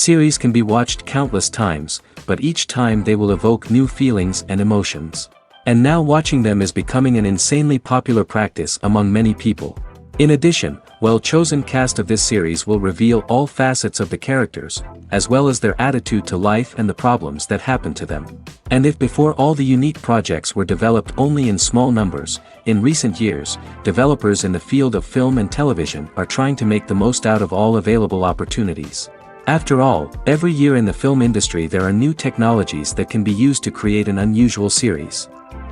Series can be watched countless times, but each time they will evoke new feelings and emotions. And now watching them is becoming an insanely popular practice among many people. In addition, well-chosen cast of this series will reveal all facets of the characters, as well as their attitude to life and the problems that happen to them. And if before all the unique projects were developed only in small numbers, in recent years, developers in the field of film and television are trying to make the most out of all available opportunities. After all, every year in the film industry there are new technologies that can be used to create an unusual series.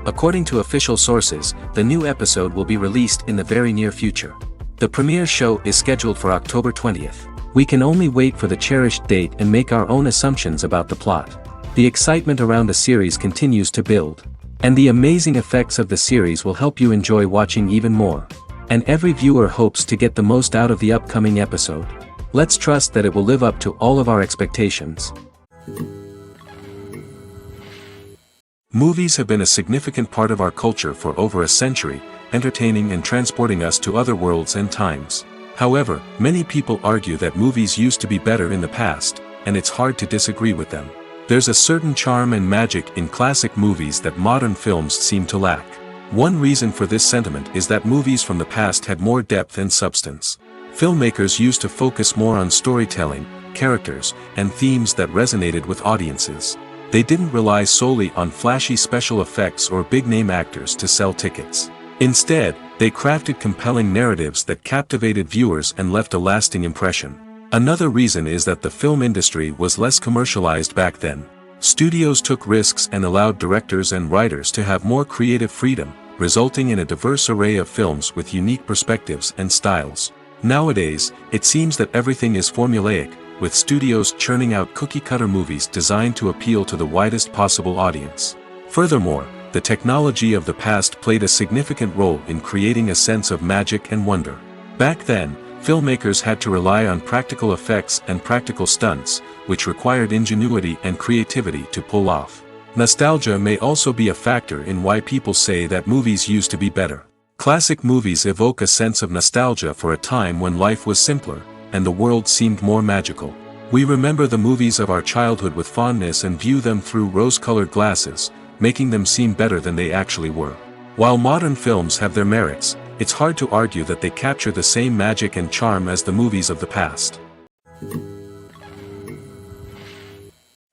According to official sources, the new episode will be released in the very near future. The premiere show is scheduled for October 20th. We can only wait for the cherished date and make our own assumptions about the plot. The excitement around the series continues to build. And the amazing effects of the series will help you enjoy watching even more. And every viewer hopes to get the most out of the upcoming episode. Let's trust that it will live up to all of our expectations. Movies have been a significant part of our culture for over a century, entertaining and transporting us to other worlds and times. However, many people argue that movies used to be better in the past, and it's hard to disagree with them. There's a certain charm and magic in classic movies that modern films seem to lack. One reason for this sentiment is that movies from the past had more depth and substance. Filmmakers used to focus more on storytelling, characters, and themes that resonated with audiences. They didn't rely solely on flashy special effects or big-name actors to sell tickets. Instead, they crafted compelling narratives that captivated viewers and left a lasting impression. Another reason is that the film industry was less commercialized back then. Studios took risks and allowed directors and writers to have more creative freedom, resulting in a diverse array of films with unique perspectives and styles. Nowadays, it seems that everything is formulaic, with studios churning out cookie-cutter movies designed to appeal to the widest possible audience. Furthermore, the technology of the past played a significant role in creating a sense of magic and wonder. Back then, filmmakers had to rely on practical effects and practical stunts, which required ingenuity and creativity to pull off. Nostalgia may also be a factor in why people say that movies used to be better. Classic movies evoke a sense of nostalgia for a time when life was simpler, and the world seemed more magical. We remember the movies of our childhood with fondness and view them through rose-colored glasses, making them seem better than they actually were. While modern films have their merits, it's hard to argue that they capture the same magic and charm as the movies of the past.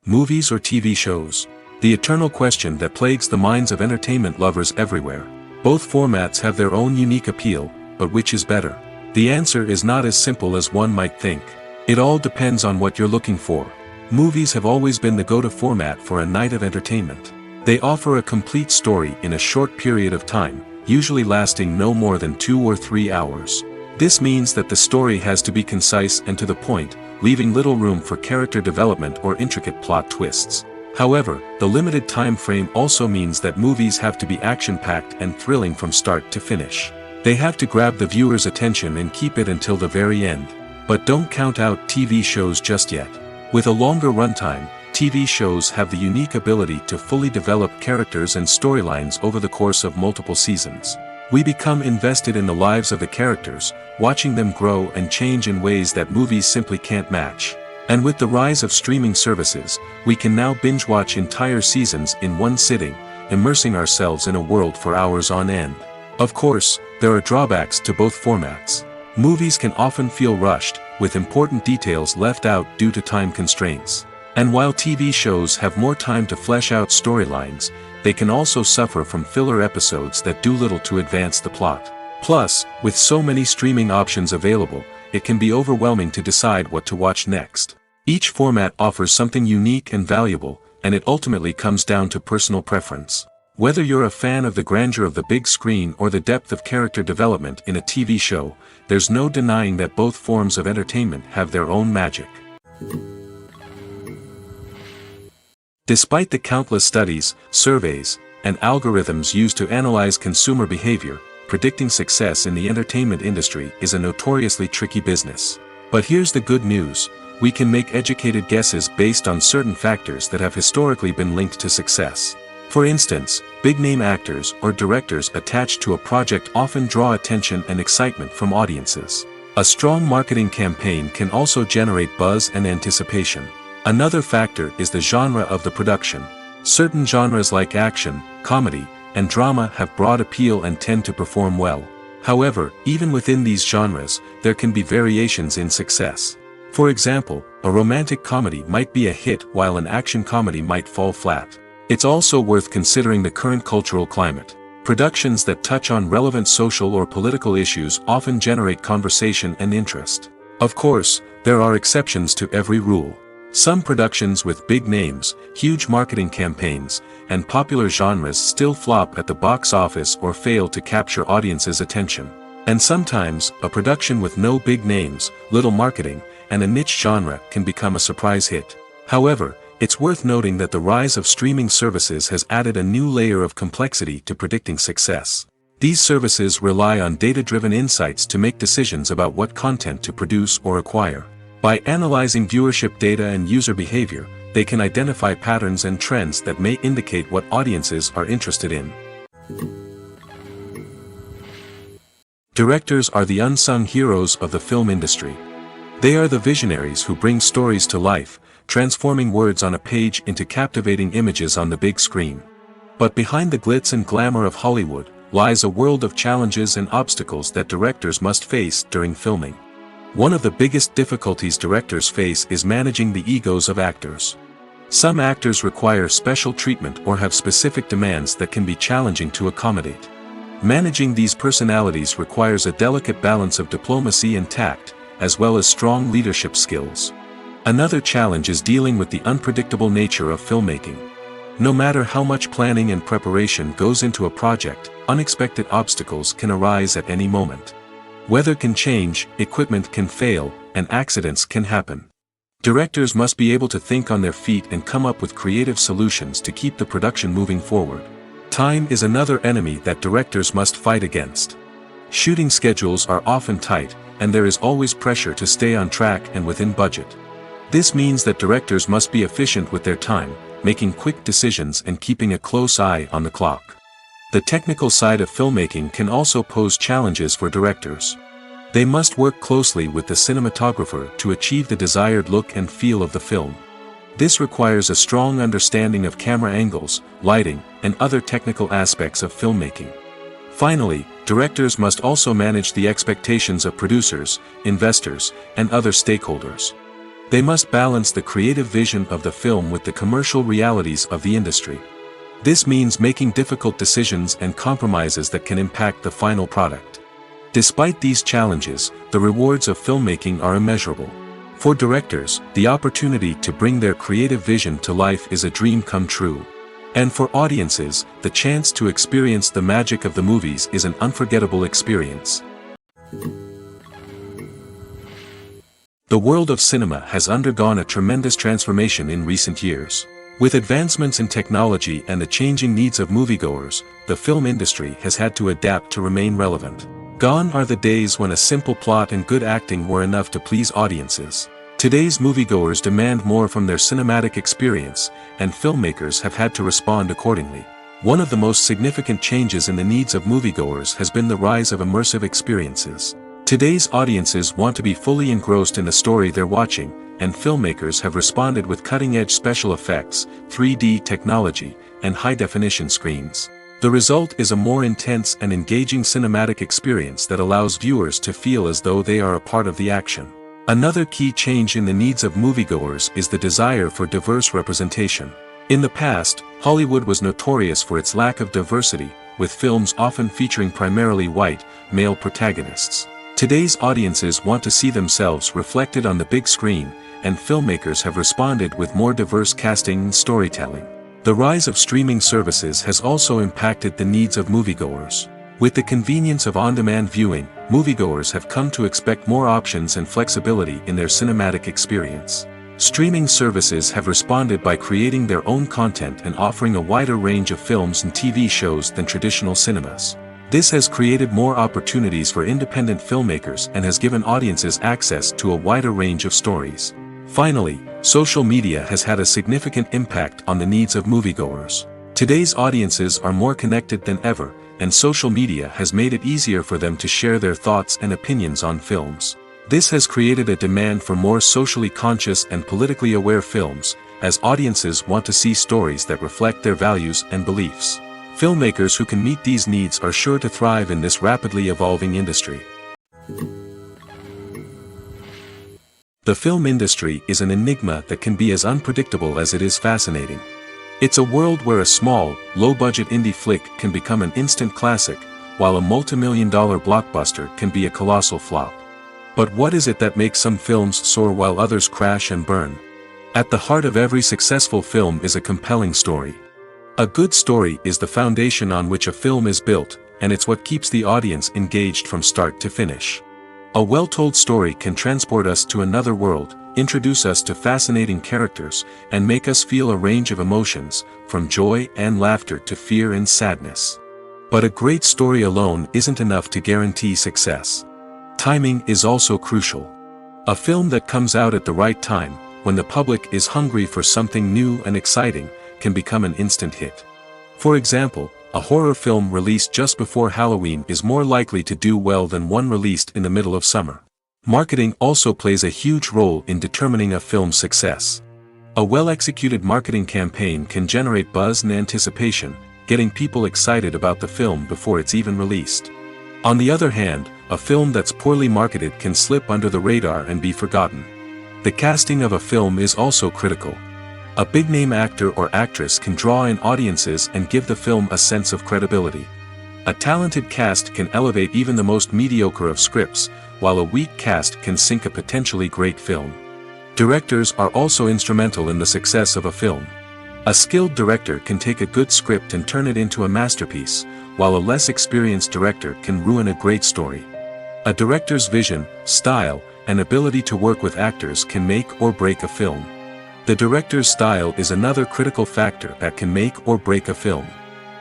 Movies or TV shows? The eternal question that plagues the minds of entertainment lovers everywhere. Both formats have their own unique appeal, but which is better? The answer is not as simple as one might think. It all depends on what you're looking for. Movies have always been the go-to format for a night of entertainment. They offer a complete story in a short period of time, usually lasting no more than 2 or 3 hours. This means that the story has to be concise and to the point, leaving little room for character development or intricate plot twists. However, the limited time frame also means that movies have to be action-packed and thrilling from start to finish. They have to grab the viewer's attention and keep it until the very end. But don't count out TV shows just yet. With a longer runtime, TV shows have the unique ability to fully develop characters and storylines over the course of multiple seasons. We become invested in the lives of the characters, watching them grow and change in ways that movies simply can't match. And with the rise of streaming services, we can now binge-watch entire seasons in one sitting, immersing ourselves in a world for hours on end. Of course, there are drawbacks to both formats. Movies can often feel rushed, with important details left out due to time constraints. And while TV shows have more time to flesh out storylines, they can also suffer from filler episodes that do little to advance the plot. Plus, with so many streaming options available, it can be overwhelming to decide what to watch next. Each format offers something unique and valuable, and it ultimately comes down to personal preference. Whether you're a fan of the grandeur of the big screen or the depth of character development in a TV show, there's no denying that both forms of entertainment have their own magic. Despite the countless studies, surveys, and algorithms used to analyze consumer behavior, predicting success in the entertainment industry is a notoriously tricky business. But here's the good news: we can make educated guesses based on certain factors that have historically been linked to success. For instance, big-name actors or directors attached to a project often draw attention and excitement from audiences. A strong marketing campaign can also generate buzz and anticipation. Another factor is the genre of the production. Certain genres like action, comedy, and drama have broad appeal and tend to perform well. However, even within these genres, there can be variations in success. For example, a romantic comedy might be a hit while an action comedy might fall flat. It's also worth considering the current cultural climate. Productions that touch on relevant social or political issues often generate conversation and interest. Of course, there are exceptions to every rule. Some productions with big names, huge marketing campaigns, and popular genres still flop at the box office or fail to capture audiences' attention. And sometimes, a production with no big names, little marketing, and a niche genre can become a surprise hit. However, it's worth noting that the rise of streaming services has added a new layer of complexity to predicting success. These services rely on data-driven insights to make decisions about what content to produce or acquire. By analyzing viewership data and user behavior, they can identify patterns and trends that may indicate what audiences are interested in. Directors are the unsung heroes of the film industry. They are the visionaries who bring stories to life, transforming words on a page into captivating images on the big screen. But behind the glitz and glamour of Hollywood lies a world of challenges and obstacles that directors must face during filming. One of the biggest difficulties directors face is managing the egos of actors. Some actors require special treatment or have specific demands that can be challenging to accommodate. Managing these personalities requires a delicate balance of diplomacy and tact, as well as strong leadership skills. Another challenge is dealing with the unpredictable nature of filmmaking. No matter how much planning and preparation goes into a project, unexpected obstacles can arise at any moment. Weather can change, equipment can fail, and accidents can happen. Directors must be able to think on their feet and come up with creative solutions to keep the production moving forward. Time is another enemy that directors must fight against. Shooting schedules are often tight, and there is always pressure to stay on track and within budget. This means that directors must be efficient with their time, making quick decisions and keeping a close eye on the clock. The technical side of filmmaking can also pose challenges for directors. They must work closely with the cinematographer to achieve the desired look and feel of the film. This requires a strong understanding of camera angles, lighting, and other technical aspects of filmmaking. Finally, directors must also manage the expectations of producers, investors, and other stakeholders. They must balance the creative vision of the film with the commercial realities of the industry. This means making difficult decisions and compromises that can impact the final product. Despite these challenges, the rewards of filmmaking are immeasurable. For directors, the opportunity to bring their creative vision to life is a dream come true. And for audiences, the chance to experience the magic of the movies is an unforgettable experience. The world of cinema has undergone a tremendous transformation in recent years. With advancements in technology and the changing needs of moviegoers, the film industry has had to adapt to remain relevant. Gone are the days when a simple plot and good acting were enough to please audiences. Today's moviegoers demand more from their cinematic experience, and filmmakers have had to respond accordingly. One of the most significant changes in the needs of moviegoers has been the rise of immersive experiences. Today's audiences want to be fully engrossed in the story they're watching, and filmmakers have responded with cutting-edge special effects, 3D technology, and high-definition screens. The result is a more intense and engaging cinematic experience that allows viewers to feel as though they are a part of the action. Another key change in the needs of moviegoers is the desire for diverse representation. In the past, Hollywood was notorious for its lack of diversity, with films often featuring primarily white, male protagonists. Today's audiences want to see themselves reflected on the big screen, and filmmakers have responded with more diverse casting and storytelling. The rise of streaming services has also impacted the needs of moviegoers. With the convenience of on-demand viewing, moviegoers have come to expect more options and flexibility in their cinematic experience. Streaming services have responded by creating their own content and offering a wider range of films and TV shows than traditional cinemas. This has created more opportunities for independent filmmakers and has given audiences access to a wider range of stories. Finally, social media has had a significant impact on the needs of moviegoers. Today's audiences are more connected than ever, and social media has made it easier for them to share their thoughts and opinions on films. This has created a demand for more socially conscious and politically aware films, as audiences want to see stories that reflect their values and beliefs. Filmmakers who can meet these needs are sure to thrive in this rapidly evolving industry. The film industry is an enigma that can be as unpredictable as it is fascinating. It's a world where a small, low-budget indie flick can become an instant classic, while a multi-million-dollar blockbuster can be a colossal flop. But what is it that makes some films soar while others crash and burn? At the heart of every successful film is a compelling story. A good story is the foundation on which a film is built, and it's what keeps the audience engaged from start to finish. A well-told story can transport us to another world, introduce us to fascinating characters, and make us feel a range of emotions, from joy and laughter to fear and sadness. But a great story alone isn't enough to guarantee success. Timing is also crucial. A film that comes out at the right time, when the public is hungry for something new and exciting, can become an instant hit. For example, a horror film released just before Halloween is more likely to do well than one released in the middle of summer. Marketing also plays a huge role in determining a film's success. A well-executed marketing campaign can generate buzz and anticipation, getting people excited about the film before it's even released. On the other hand, a film that's poorly marketed can slip under the radar and be forgotten. The casting of a film is also critical. A big-name actor or actress can draw in audiences and give the film a sense of credibility. A talented cast can elevate even the most mediocre of scripts, while a weak cast can sink a potentially great film. Directors are also instrumental in the success of a film. A skilled director can take a good script and turn it into a masterpiece, while a less experienced director can ruin a great story. A director's vision, style, and ability to work with actors can make or break a film. The director's style is another critical factor that can make or break a film.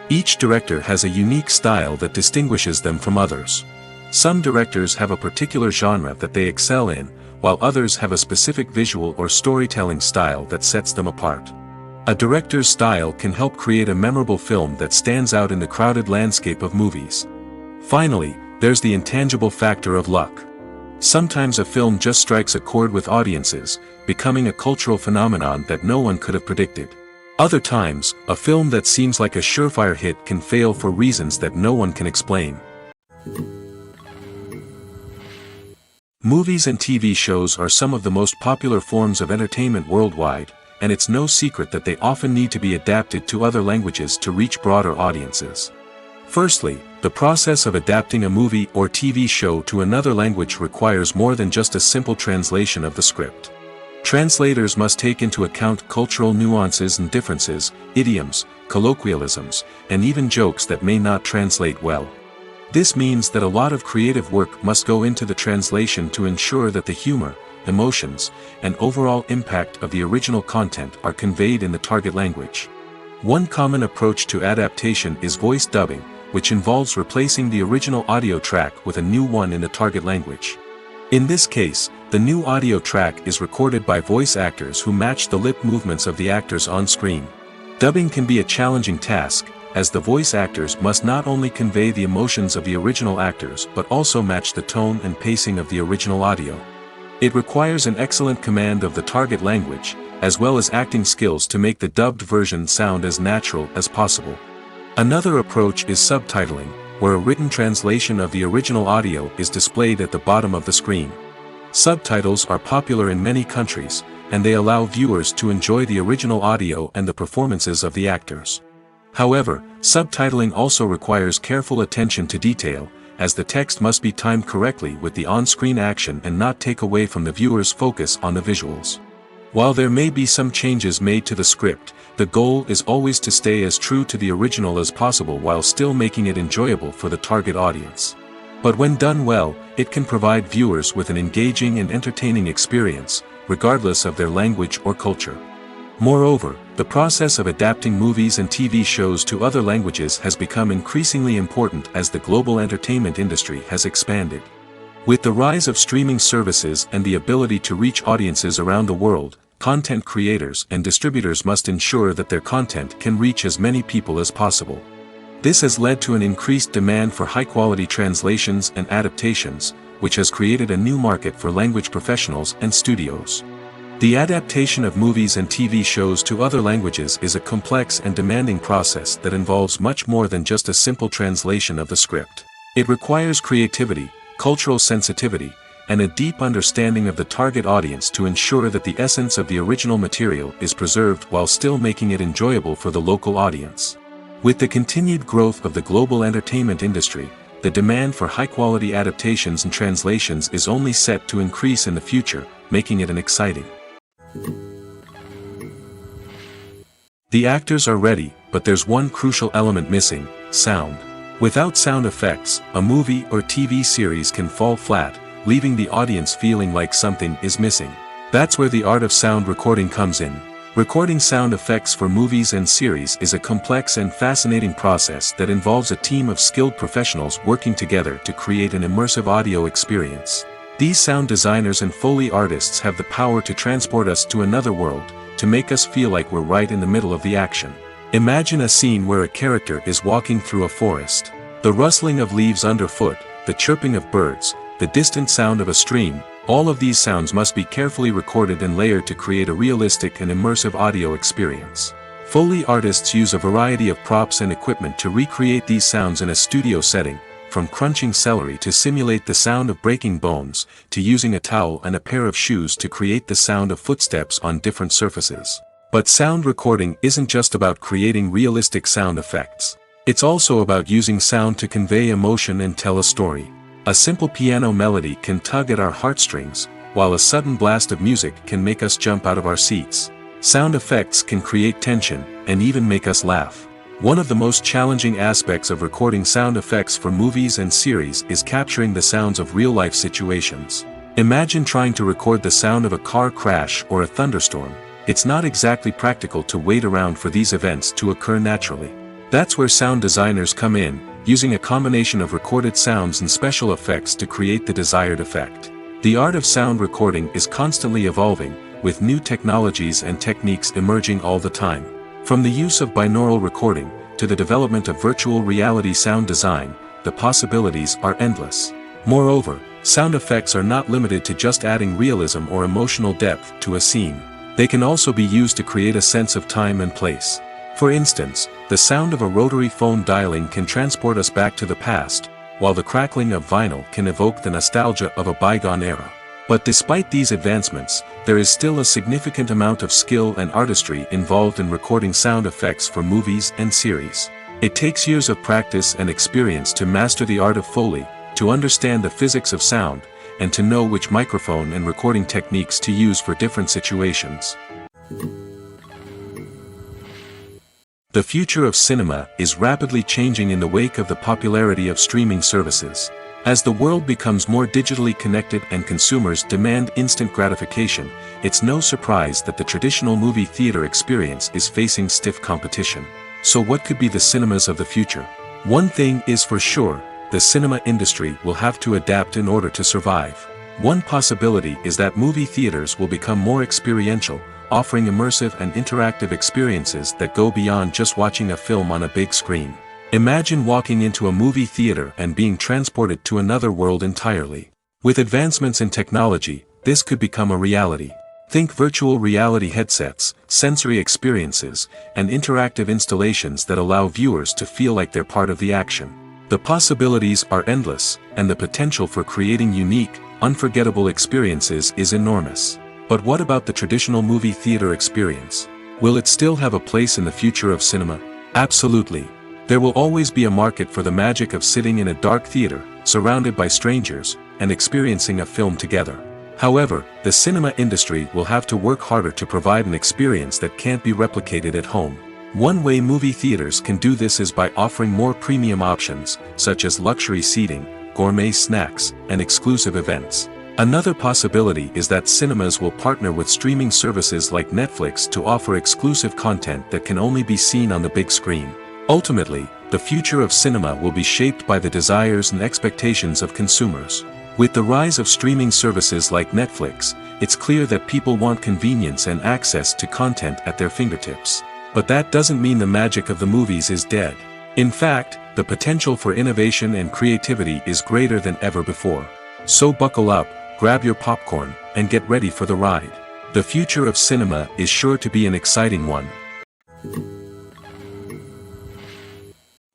Each director has a unique style that distinguishes them from others. Some directors have a particular genre that they excel in, while others have a specific visual or storytelling style that sets them apart. A director's style can help create a memorable film that stands out in the crowded landscape of movies. Finally, there's the intangible factor of luck. Sometimes a film just strikes a chord with audiences, becoming a cultural phenomenon that no one could have predicted. Other times, a film that seems like a surefire hit can fail for reasons that no one can explain. Movies and TV shows are some of the most popular forms of entertainment worldwide, and it's no secret that they often need to be adapted to other languages to reach broader audiences. Firstly, the process of adapting a movie or TV show to another language requires more than just a simple translation of the script. Translators must take into account cultural nuances and differences, idioms, colloquialisms, and even jokes that may not translate well. This means that a lot of creative work must go into the translation to ensure that the humor, emotions, and overall impact of the original content are conveyed in the target language. One common approach to adaptation is voice dubbing, which involves replacing the original audio track with a new one in the target language. In this case, the new audio track is recorded by voice actors who match the lip movements of the actors on screen. Dubbing can be a challenging task, as the voice actors must not only convey the emotions of the original actors but also match the tone and pacing of the original audio. It requires an excellent command of the target language, as well as acting skills to make the dubbed version sound as natural as possible. Another approach is subtitling, where a written translation of the original audio is displayed at the bottom of the screen. Subtitles are popular in many countries, and they allow viewers to enjoy the original audio and the performances of the actors. However, subtitling also requires careful attention to detail, as the text must be timed correctly with the on-screen action and not take away from the viewer's focus on the visuals. While there may be some changes made to the script, the goal is always to stay as true to the original as possible while still making it enjoyable for the target audience. But when done well, it can provide viewers with an engaging and entertaining experience, regardless of their language or culture. Moreover, the process of adapting movies and TV shows to other languages has become increasingly important as the global entertainment industry has expanded. With the rise of streaming services and the ability to reach audiences around the world, content creators and distributors must ensure that their content can reach as many people as possible. This has led to an increased demand for high-quality translations and adaptations, which has created a new market for language professionals and studios. The adaptation of movies and TV shows to other languages is a complex and demanding process that involves much more than just a simple translation of the script. It requires creativity, cultural sensitivity, and a deep understanding of the target audience to ensure that the essence of the original material is preserved while still making it enjoyable for the local audience. With the continued growth of the global entertainment industry, the demand for high-quality adaptations and translations is only set to increase in the future, making it an exciting. The actors are ready, but there's one crucial element missing: sound. Without sound effects, a movie or TV series can fall flat, leaving the audience feeling like something is missing. That's where the art of sound recording comes in. Recording sound effects for movies and series is a complex and fascinating process that involves a team of skilled professionals working together to create an immersive audio experience. These sound designers and Foley artists have the power to transport us to another world, to make us feel like we're right in the middle of the action. Imagine a scene where a character is walking through a forest. The rustling of leaves underfoot, the chirping of birds, the distant sound of a stream, all of these sounds must be carefully recorded and layered to create a realistic and immersive audio experience. Foley artists use a variety of props and equipment to recreate these sounds in a studio setting, from crunching celery to simulate the sound of breaking bones, to using a towel and a pair of shoes to create the sound of footsteps on different surfaces. But sound recording isn't just about creating realistic sound effects. It's also about using sound to convey emotion and tell a story. A simple piano melody can tug at our heartstrings, while a sudden blast of music can make us jump out of our seats. Sound effects can create tension, and even make us laugh. One of the most challenging aspects of recording sound effects for movies and series is capturing the sounds of real-life situations. Imagine trying to record the sound of a car crash or a thunderstorm. It's not exactly practical to wait around for these events to occur naturally. That's where sound designers come in, using a combination of recorded sounds and special effects to create the desired effect. The art of sound recording is constantly evolving, with new technologies and techniques emerging all the time. From the use of binaural recording, to the development of virtual reality sound design, the possibilities are endless. Moreover, sound effects are not limited to just adding realism or emotional depth to a scene. They can also be used to create a sense of time and place. For instance, the sound of a rotary phone dialing can transport us back to the past, while the crackling of vinyl can evoke the nostalgia of a bygone era. But despite these advancements, there is still a significant amount of skill and artistry involved in recording sound effects for movies and series. It takes years of practice and experience to master the art of Foley, to understand the physics of sound, and to know which microphone and recording techniques to use for different situations. The future of cinema is rapidly changing in the wake of the popularity of streaming services. As the world becomes more digitally connected and consumers demand instant gratification, it's no surprise that the traditional movie theater experience is facing stiff competition. So what could be the cinemas of the future? One thing is for sure, the cinema industry will have to adapt in order to survive. One possibility is that movie theaters will become more experiential, offering immersive and interactive experiences that go beyond just watching a film on a big screen. Imagine walking into a movie theater and being transported to another world entirely. With advancements in technology, this could become a reality. Think virtual reality headsets, sensory experiences, and interactive installations that allow viewers to feel like they're part of the action. The possibilities are endless, and the potential for creating unique, unforgettable experiences is enormous. But what about the traditional movie theater experience? Will it still have a place in the future of cinema? Absolutely. There will always be a market for the magic of sitting in a dark theater, surrounded by strangers, and experiencing a film together. However, the cinema industry will have to work harder to provide an experience that can't be replicated at home. One way movie theaters can do this is by offering more premium options, such as luxury seating, gourmet snacks, and exclusive events. Another possibility is that cinemas will partner with streaming services like Netflix to offer exclusive content that can only be seen on the big screen. Ultimately, the future of cinema will be shaped by the desires and expectations of consumers. With the rise of streaming services like Netflix, it's clear that people want convenience and access to content at their fingertips. But that doesn't mean the magic of the movies is dead. In fact, the potential for innovation and creativity is greater than ever before. So buckle up, grab your popcorn, and get ready for the ride. The future of cinema is sure to be an exciting one.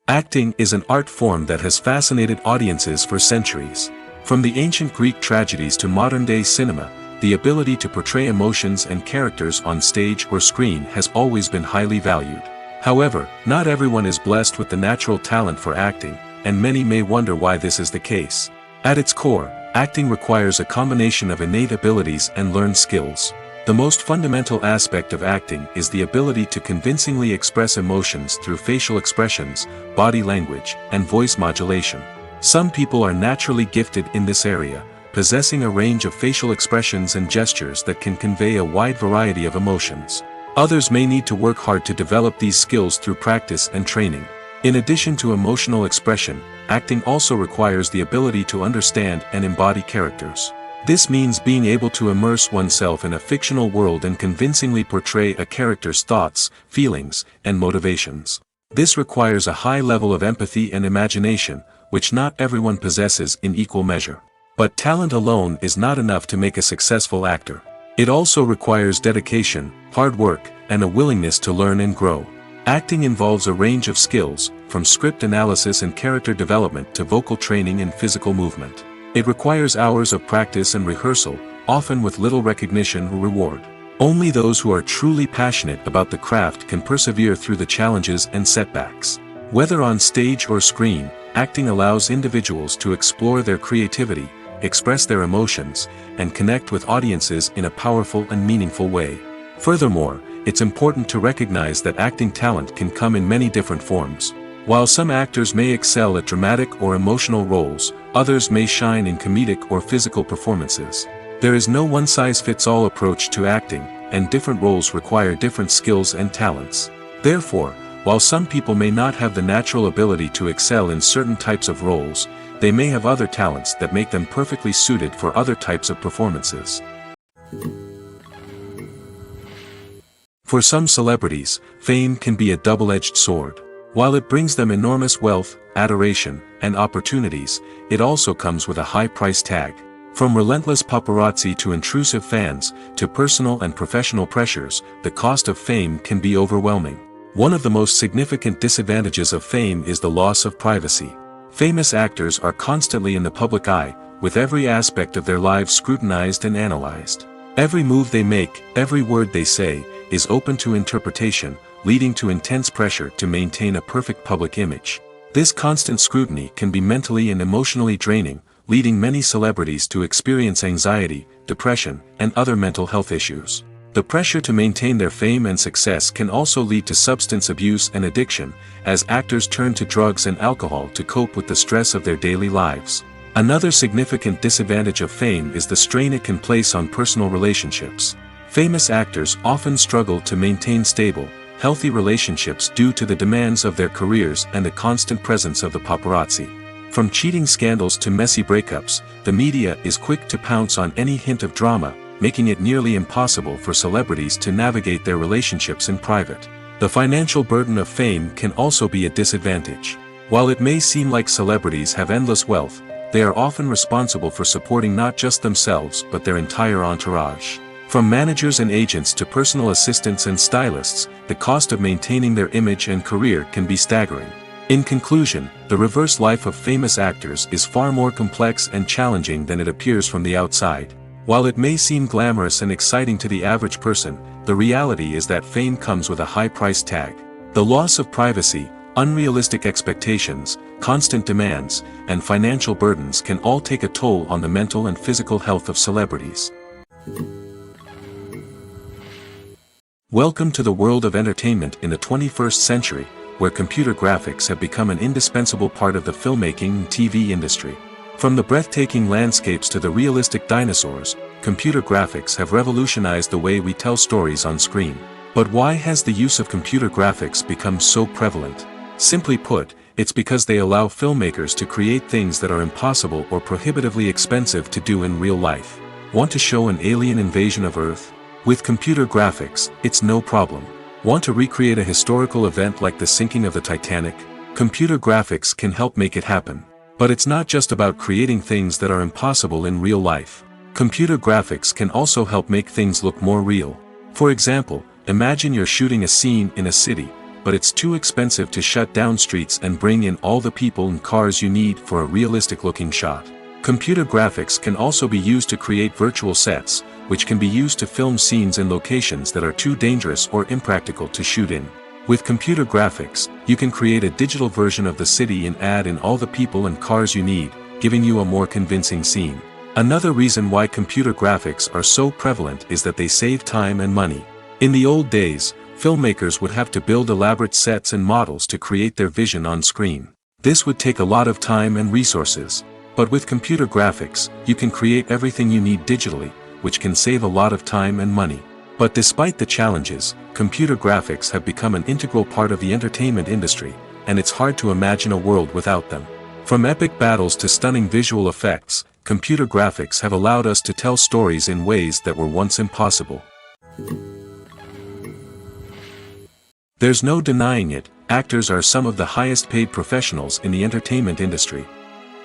Acting is an art form that has fascinated audiences for centuries. From the ancient Greek tragedies to modern-day cinema, the ability to portray emotions and characters on stage or screen has always been highly valued. However, not everyone is blessed with the natural talent for acting, and many may wonder why this is the case. At its core, acting requires a combination of innate abilities and learned skills. The most fundamental aspect of acting is the ability to convincingly express emotions through facial expressions, body language, and voice modulation. Some people are naturally gifted in this area, possessing a range of facial expressions and gestures that can convey a wide variety of emotions. Others may need to work hard to develop these skills through practice and training. In addition to emotional expression, acting also requires the ability to understand and embody characters. This means being able to immerse oneself in a fictional world and convincingly portray a character's thoughts, feelings, and motivations. This requires a high level of empathy and imagination, which not everyone possesses in equal measure. But talent alone is not enough to make a successful actor. It also requires dedication, hard work, and a willingness to learn and grow. Acting involves a range of skills, from script analysis and character development to vocal training and physical movement. It requires hours of practice and rehearsal, often with little recognition or reward. Only those who are truly passionate about the craft can persevere through the challenges and setbacks. Whether on stage or screen, acting allows individuals to explore their creativity, express their emotions, and connect with audiences in a powerful and meaningful way. Furthermore, it's important to recognize that acting talent can come in many different forms. While some actors may excel at dramatic or emotional roles, others may shine in comedic or physical performances. There is no one-size-fits-all approach to acting, and different roles require different skills and talents. Therefore, while some people may not have the natural ability to excel in certain types of roles, they may have other talents that make them perfectly suited for other types of performances. For some celebrities, fame can be a double-edged sword. While it brings them enormous wealth, adoration, and opportunities, it also comes with a high price tag. From relentless paparazzi to intrusive fans, to personal and professional pressures, the cost of fame can be overwhelming. One of the most significant disadvantages of fame is the loss of privacy. Famous actors are constantly in the public eye, with every aspect of their lives scrutinized and analyzed. Every move they make, every word they say, is open to interpretation, leading to intense pressure to maintain a perfect public image. This constant scrutiny can be mentally and emotionally draining, leading many celebrities to experience anxiety, depression, and other mental health issues. The pressure to maintain their fame and success can also lead to substance abuse and addiction, as actors turn to drugs and alcohol to cope with the stress of their daily lives. Another significant disadvantage of fame is the strain it can place on personal relationships. Famous actors often struggle to maintain stable, healthy relationships due to the demands of their careers and the constant presence of the paparazzi. From cheating scandals to messy breakups, the media is quick to pounce on any hint of drama, making it nearly impossible for celebrities to navigate their relationships in private. The financial burden of fame can also be a disadvantage. While it may seem like celebrities have endless wealth, they are often responsible for supporting not just themselves but their entire entourage. From managers and agents to personal assistants and stylists, the cost of maintaining their image and career can be staggering. In conclusion, the reverse life of famous actors is far more complex and challenging than it appears from the outside. While it may seem glamorous and exciting to the average person, the reality is that fame comes with a high price tag. The loss of privacy, unrealistic expectations, constant demands, and financial burdens can all take a toll on the mental and physical health of celebrities. Welcome to the world of entertainment in the 21st century, where computer graphics have become an indispensable part of the filmmaking and TV industry. From the breathtaking landscapes to the realistic dinosaurs, computer graphics have revolutionized the way we tell stories on screen. But why has the use of computer graphics become so prevalent? Simply put, it's because they allow filmmakers to create things that are impossible or prohibitively expensive to do in real life. Want to show an alien invasion of Earth? With computer graphics, it's no problem. Want to recreate a historical event like the sinking of the Titanic? Computer graphics can help make it happen. But it's not just about creating things that are impossible in real life. Computer graphics can also help make things look more real. For example, imagine you're shooting a scene in a city, but it's too expensive to shut down streets and bring in all the people and cars you need for a realistic-looking shot. Computer graphics can also be used to create virtual sets, which can be used to film scenes in locations that are too dangerous or impractical to shoot in. With computer graphics, you can create a digital version of the city and add in all the people and cars you need, giving you a more convincing scene. Another reason why computer graphics are so prevalent is that they save time and money. In the old days, filmmakers would have to build elaborate sets and models to create their vision on screen. This would take a lot of time and resources. But with computer graphics, you can create everything you need digitally, which can save a lot of time and money. But despite the challenges, computer graphics have become an integral part of the entertainment industry, and it's hard to imagine a world without them. From epic battles to stunning visual effects, computer graphics have allowed us to tell stories in ways that were once impossible. There's no denying it, actors are some of the highest paid professionals in the entertainment industry.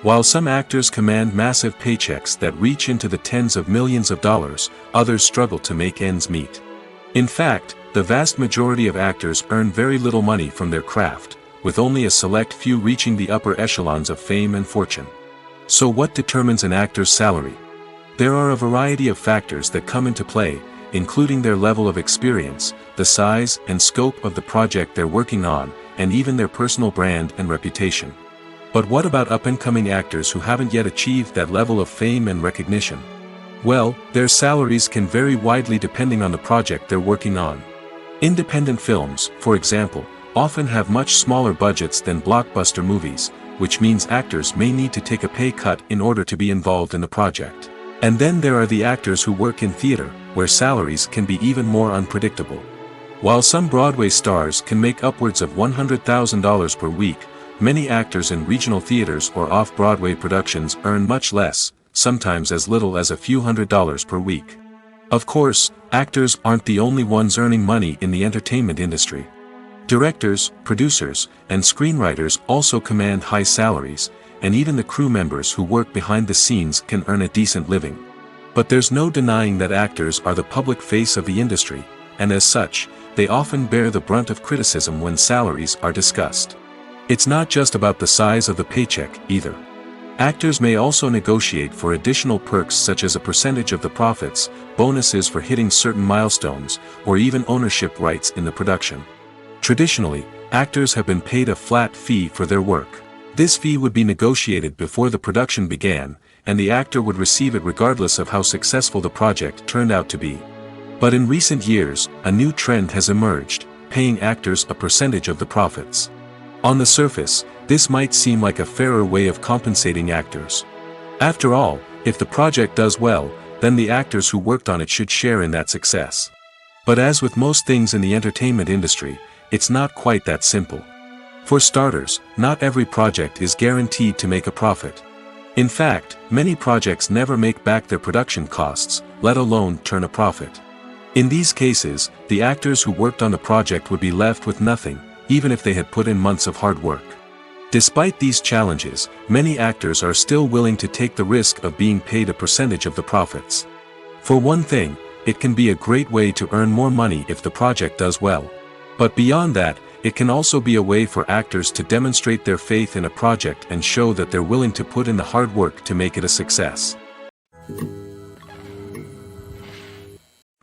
While some actors command massive paychecks that reach into the tens of millions of dollars, others struggle to make ends meet. In fact, the vast majority of actors earn very little money from their craft, with only a select few reaching the upper echelons of fame and fortune. So what determines an actor's salary? There are a variety of factors that come into play, including their level of experience, the size and scope of the project they're working on, and even their personal brand and reputation. But what about up-and-coming actors who haven't yet achieved that level of fame and recognition? Well, their salaries can vary widely depending on the project they're working on. Independent films, for example, often have much smaller budgets than blockbuster movies, which means actors may need to take a pay cut in order to be involved in the project. And then there are the actors who work in theater, where salaries can be even more unpredictable. While some Broadway stars can make upwards of $100,000 per week, many actors in regional theaters or off-Broadway productions earn much less, sometimes as little as a few $100s per week. Of course, actors aren't the only ones earning money in the entertainment industry. Directors, producers, and screenwriters also command high salaries, and even the crew members who work behind the scenes can earn a decent living. But there's no denying that actors are the public face of the industry, and as such, they often bear the brunt of criticism when salaries are discussed. It's not just about the size of the paycheck, either. Actors may also negotiate for additional perks such as a percentage of the profits, bonuses for hitting certain milestones, or even ownership rights in the production. Traditionally, actors have been paid a flat fee for their work. This fee would be negotiated before the production began, and the actor would receive it regardless of how successful the project turned out to be. But in recent years, a new trend has emerged, paying actors a percentage of the profits. On the surface, this might seem like a fairer way of compensating actors. After all, if the project does well, then the actors who worked on it should share in that success. But as with most things in the entertainment industry, it's not quite that simple. For starters, not every project is guaranteed to make a profit. In fact, many projects never make back their production costs, let alone turn a profit. In these cases, the actors who worked on the project would be left with nothing, even if they had put in months of hard work. Despite these challenges, many actors are still willing to take the risk of being paid a percentage of the profits. For one thing, it can be a great way to earn more money if the project does well. But beyond that, it can also be a way for actors to demonstrate their faith in a project and show that they're willing to put in the hard work to make it a success.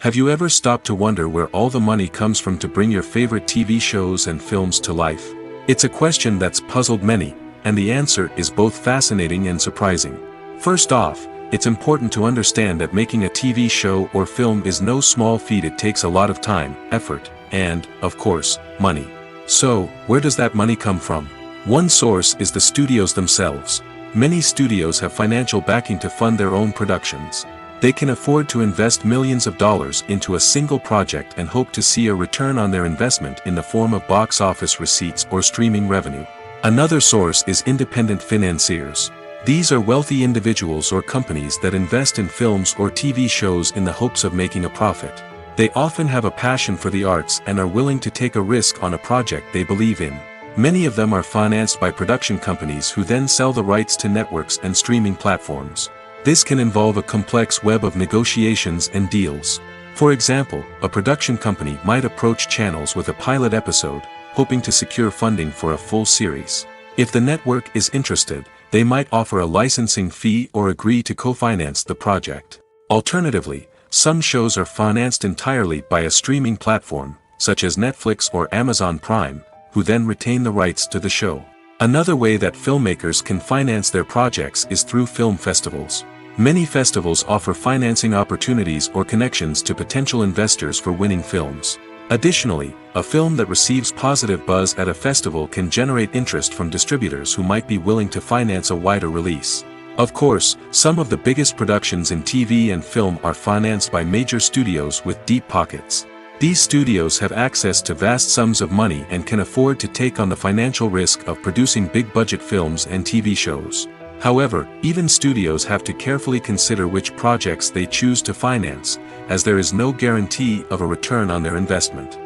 Have you ever stopped to wonder where all the money comes from to bring your favorite TV shows and films to life? It's a question that's puzzled many, and the answer is both fascinating and surprising. First off, it's important to understand that making a TV show or film is no small feat. It takes a lot of time, effort, and, of course, money. So, where does that money come from? One source is the studios themselves. Many studios have financial backing to fund their own productions. They can afford to invest millions of dollars into a single project and hope to see a return on their investment in the form of box office receipts or streaming revenue. Another source is independent financiers. These are wealthy individuals or companies that invest in films or TV shows in the hopes of making a profit. They often have a passion for the arts and are willing to take a risk on a project they believe in. Many of them are financed by production companies who then sell the rights to networks and streaming platforms. This can involve a complex web of negotiations and deals. For example, a production company might approach channels with a pilot episode, hoping to secure funding for a full series. If the network is interested, they might offer a licensing fee or agree to co-finance the project. Alternatively, some shows are financed entirely by a streaming platform, such as Netflix or Amazon Prime, who then retain the rights to the show. Another way that filmmakers can finance their projects is through film festivals. Many festivals offer financing opportunities or connections to potential investors for winning films. Additionally, a film that receives positive buzz at a festival can generate interest from distributors who might be willing to finance a wider release. Of course, some of the biggest productions in TV and film are financed by major studios with deep pockets. These studios have access to vast sums of money and can afford to take on the financial risk of producing big-budget films and TV shows. However, even studios have to carefully consider which projects they choose to finance, as there is no guarantee of a return on their investment.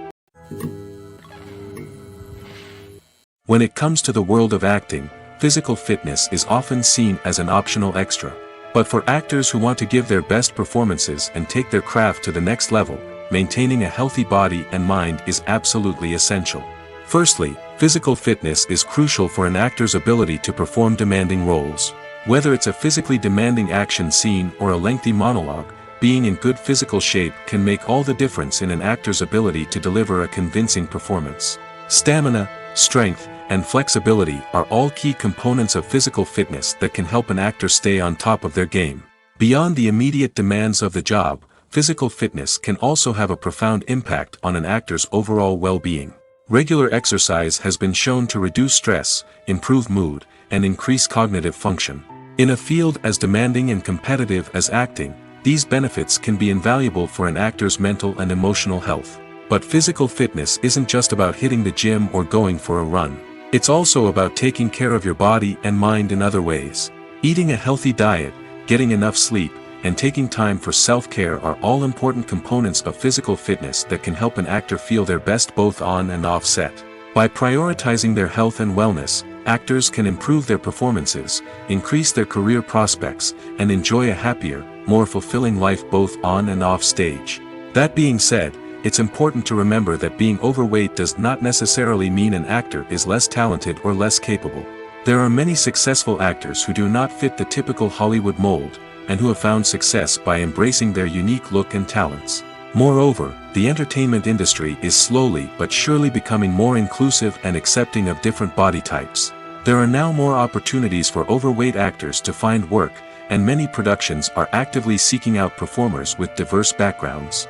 When it comes to the world of acting, physical fitness is often seen as an optional extra. But for actors who want to give their best performances and take their craft to the next level, maintaining a healthy body and mind is absolutely essential. Firstly, physical fitness is crucial for an actor's ability to perform demanding roles. Whether it's a physically demanding action scene or a lengthy monologue, being in good physical shape can make all the difference in an actor's ability to deliver a convincing performance. Stamina, strength, and flexibility are all key components of physical fitness that can help an actor stay on top of their game. Beyond the immediate demands of the job, physical fitness can also have a profound impact on an actor's overall well-being. Regular exercise has been shown to reduce stress, improve mood, and increase cognitive function. In a field as demanding and competitive as acting, these benefits can be invaluable for an actor's mental and emotional health. But physical fitness isn't just about hitting the gym or going for a run. It's also about taking care of your body and mind in other ways. Eating a healthy diet, getting enough sleep, and taking time for self-care are all important components of physical fitness that can help an actor feel their best both on and off set. By prioritizing their health and wellness, actors can improve their performances, increase their career prospects, and enjoy a happier, more fulfilling life both on and off stage. That being said, it's important to remember that being overweight does not necessarily mean an actor is less talented or less capable. There are many successful actors who do not fit the typical Hollywood mold, and who have found success by embracing their unique look and talents. Moreover, the entertainment industry is slowly but surely becoming more inclusive and accepting of different body types. There are now more opportunities for overweight actors to find work, and many productions are actively seeking out performers with diverse backgrounds.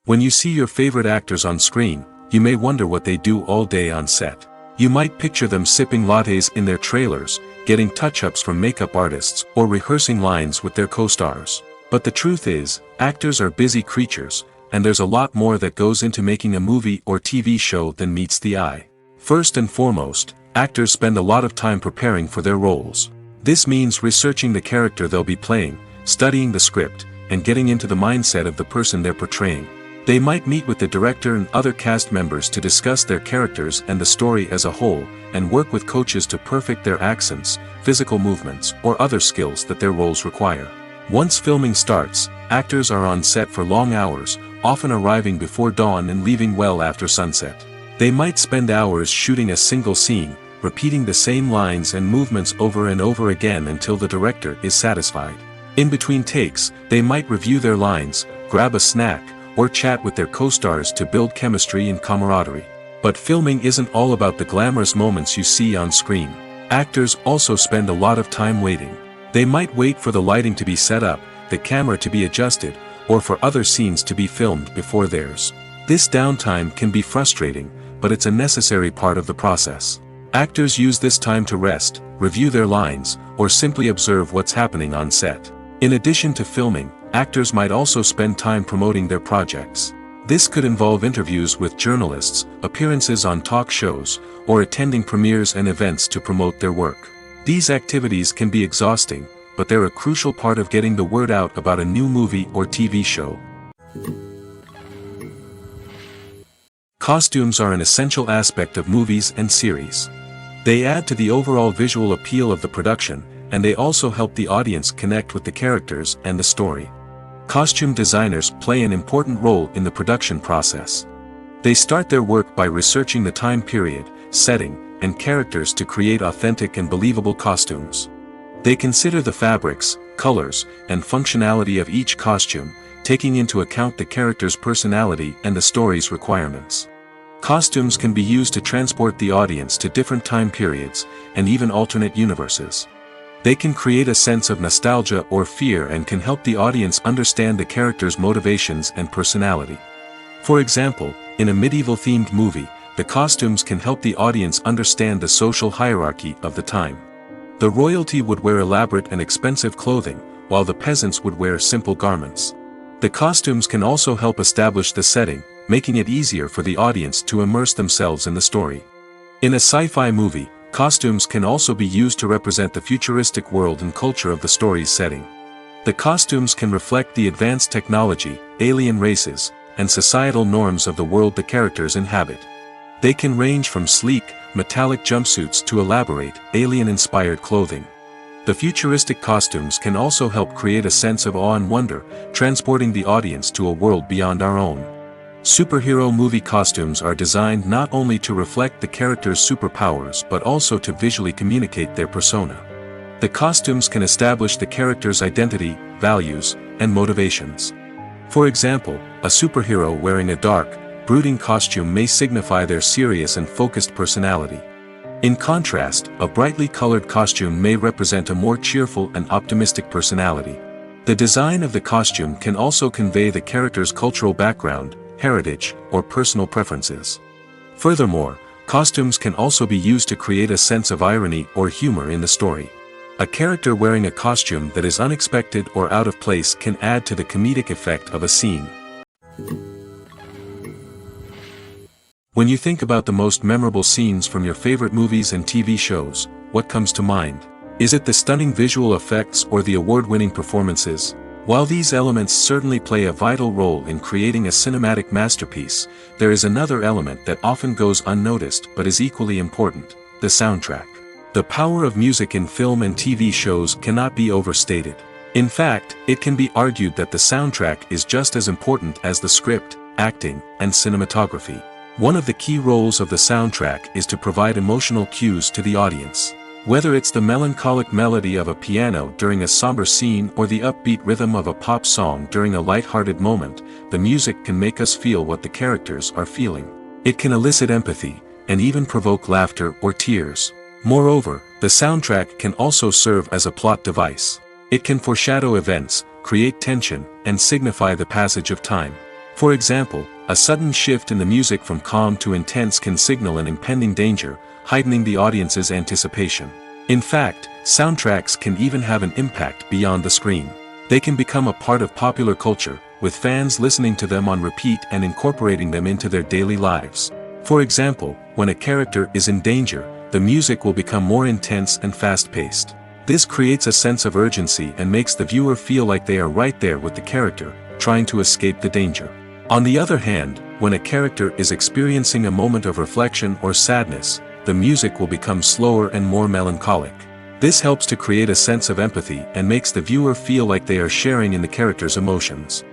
When you see your favorite actors on screen, you may wonder what they do all day on set. You might picture them sipping lattes in their trailers, getting touch-ups from makeup artists, or rehearsing lines with their co-stars. But the truth is, actors are busy creatures, and there's a lot more that goes into making a movie or TV show than meets the eye. First and foremost, actors spend a lot of time preparing for their roles. This means researching the character they'll be playing, studying the script, and getting into the mindset of the person they're portraying. They might meet with the director and other cast members to discuss their characters and the story as a whole, and work with coaches to perfect their accents, physical movements, or other skills that their roles require. Once filming starts, actors are on set for long hours, often arriving before dawn and leaving well after sunset. They might spend hours shooting a single scene, repeating the same lines and movements over and over again until the director is satisfied. In between takes, they might review their lines, grab a snack, or chat with their co-stars to build chemistry and camaraderie. But filming isn't all about the glamorous moments you see on screen. Actors also spend a lot of time waiting. They might wait for the lighting to be set up, the camera to be adjusted, or for other scenes to be filmed before theirs. This downtime can be frustrating, but it's a necessary part of the process. Actors use this time to rest, review their lines, or simply observe what's happening on set. In addition to filming, actors might also spend time promoting their projects. This could involve interviews with journalists, appearances on talk shows, or attending premieres and events to promote their work. These activities can be exhausting, but they're a crucial part of getting the word out about a new movie or TV show. Costumes are an essential aspect of movies and series. They add to the overall visual appeal of the production, and they also help the audience connect with the characters and the story. Costume designers play an important role in the production process. They start their work by researching the time period, setting, and characters to create authentic and believable costumes. They consider the fabrics, colors, and functionality of each costume, taking into account the character's personality and the story's requirements. Costumes can be used to transport the audience to different time periods, and even alternate universes. They can create a sense of nostalgia or fear and can help the audience understand the character's motivations and personality. For example, in a medieval-themed movie, the costumes can help the audience understand the social hierarchy of the time. The royalty would wear elaborate and expensive clothing, while the peasants would wear simple garments. The costumes can also help establish the setting, making it easier for the audience to immerse themselves in the story. In a sci-fi movie, costumes can also be used to represent the futuristic world and culture of the story's setting. The costumes can reflect the advanced technology, alien races, and societal norms of the world the characters inhabit. They can range from sleek, metallic jumpsuits to elaborate, alien-inspired clothing. The futuristic costumes can also help create a sense of awe and wonder, transporting the audience to a world beyond our own. Superhero movie costumes are designed not only to reflect the character's superpowers but also to visually communicate their persona. The costumes can establish the character's identity, values, and motivations. For example, a superhero wearing a dark, brooding costume may signify their serious and focused personality. In contrast, a brightly colored costume may represent a more cheerful and optimistic personality. The design of the costume can also convey the character's cultural background, heritage, or personal preferences. Furthermore, costumes can also be used to create a sense of irony or humor in the story. A character wearing a costume that is unexpected or out of place can add to the comedic effect of a scene. When you think about the most memorable scenes from your favorite movies and TV shows, what comes to mind? Is it the stunning visual effects or the award-winning performances? While these elements certainly play a vital role in creating a cinematic masterpiece, there is another element that often goes unnoticed but is equally important: the soundtrack. The power of music in film and TV shows cannot be overstated. In fact, it can be argued that the soundtrack is just as important as the script, acting, and cinematography. One of the key roles of the soundtrack is to provide emotional cues to the audience. Whether it's the melancholic melody of a piano during a somber scene or the upbeat rhythm of a pop song during a light-hearted moment, the music can make us feel what the characters are feeling. It can elicit empathy, and even provoke laughter or tears. Moreover, the soundtrack can also serve as a plot device. It can foreshadow events, create tension, and signify the passage of time. For example, a sudden shift in the music from calm to intense can signal an impending danger, heightening the audience's anticipation. In fact, soundtracks can even have an impact beyond the screen. They can become a part of popular culture, with fans listening to them on repeat and incorporating them into their daily lives. For example, when a character is in danger, the music will become more intense and fast-paced. This creates a sense of urgency and makes the viewer feel like they are right there with the character, trying to escape the danger. On the other hand, when a character is experiencing a moment of reflection or sadness, the music will become slower and more melancholic. This helps to create a sense of empathy and makes the viewer feel like they are sharing in the character's emotions.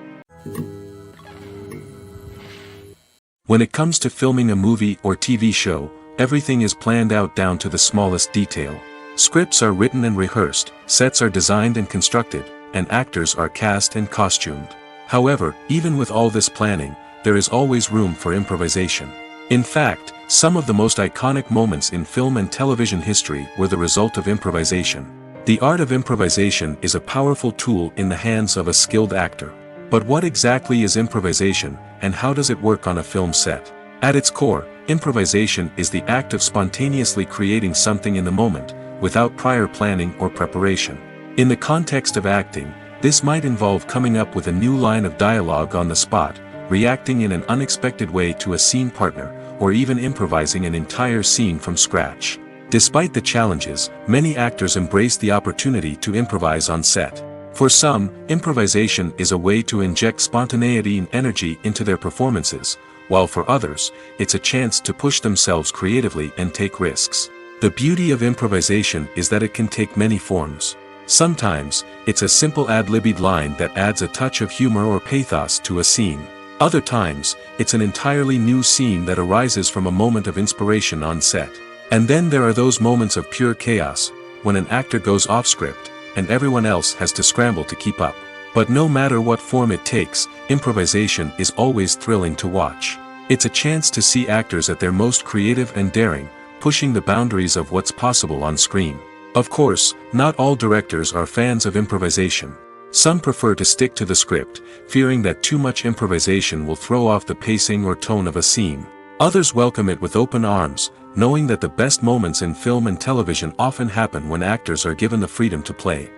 When it comes to filming a movie or TV show, everything is planned out down to the smallest detail. Scripts are written and rehearsed, sets are designed and constructed, and actors are cast and costumed. However, even with all this planning, there is always room for improvisation. In fact, some of the most iconic moments in film and television history were the result of improvisation. The art of improvisation is a powerful tool in the hands of a skilled actor. But what exactly is improvisation, and how does it work on a film set? At its core, improvisation is the act of spontaneously creating something in the moment, without prior planning or preparation. In the context of acting, this might involve coming up with a new line of dialogue on the spot, reacting in an unexpected way to a scene partner, or even improvising an entire scene from scratch. Despite the challenges, many actors embrace the opportunity to improvise on set. For some, improvisation is a way to inject spontaneity and energy into their performances, while for others, it's a chance to push themselves creatively and take risks. The beauty of improvisation is that it can take many forms. Sometimes, it's a simple ad-libbed line that adds a touch of humor or pathos to a scene. Other times, it's an entirely new scene that arises from a moment of inspiration on set. And then there are those moments of pure chaos, when an actor goes off script, and everyone else has to scramble to keep up. But no matter what form it takes, improvisation is always thrilling to watch. It's a chance to see actors at their most creative and daring, pushing the boundaries of what's possible on screen. Of course, not all directors are fans of improvisation. Some prefer to stick to the script, fearing that too much improvisation will throw off the pacing or tone of a scene. Others welcome it with open arms, knowing that the best moments in film and television often happen when actors are given the freedom to play.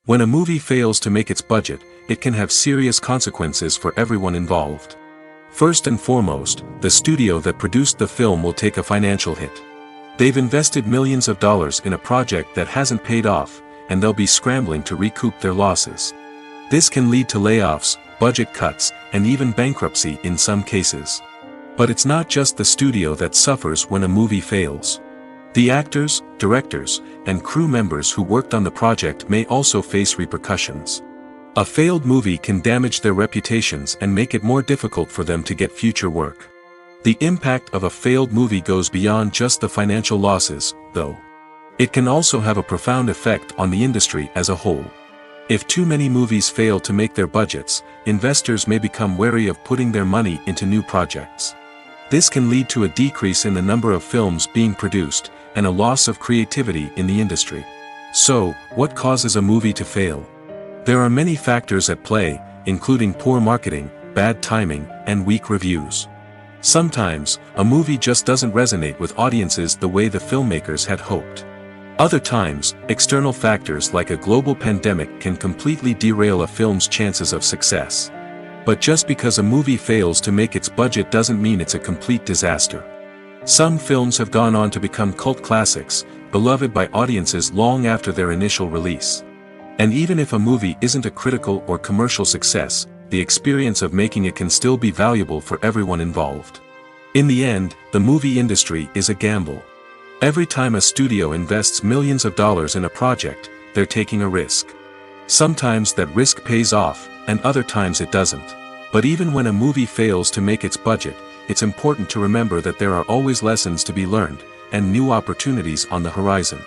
When a movie fails to make its budget, it can have serious consequences for everyone involved. First and foremost, the studio that produced the film will take a financial hit. They've invested millions of dollars in a project that hasn't paid off, and they'll be scrambling to recoup their losses. This can lead to layoffs, budget cuts, and even bankruptcy in some cases. But it's not just the studio that suffers when a movie fails. The actors, directors, and crew members who worked on the project may also face repercussions. A failed movie can damage their reputations and make it more difficult for them to get future work. The impact of a failed movie goes beyond just the financial losses, though. It can also have a profound effect on the industry as a whole. If too many movies fail to make their budgets, investors may become wary of putting their money into new projects. This can lead to a decrease in the number of films being produced, and a loss of creativity in the industry. So, what causes a movie to fail? There are many factors at play, including poor marketing, bad timing, and weak reviews. Sometimes, a movie just doesn't resonate with audiences the way the filmmakers had hoped. Other times, external factors like a global pandemic can completely derail a film's chances of success. But just because a movie fails to make its budget doesn't mean it's a complete disaster. Some films have gone on to become cult classics, beloved by audiences long after their initial release. And even if a movie isn't a critical or commercial success, the experience of making it can still be valuable for everyone involved. In the end, the movie industry is a gamble. Every time a studio invests millions of dollars in a project, they're taking a risk. Sometimes that risk pays off, and other times it doesn't. But even when a movie fails to make its budget, it's important to remember that there are always lessons to be learned, and new opportunities on the horizon.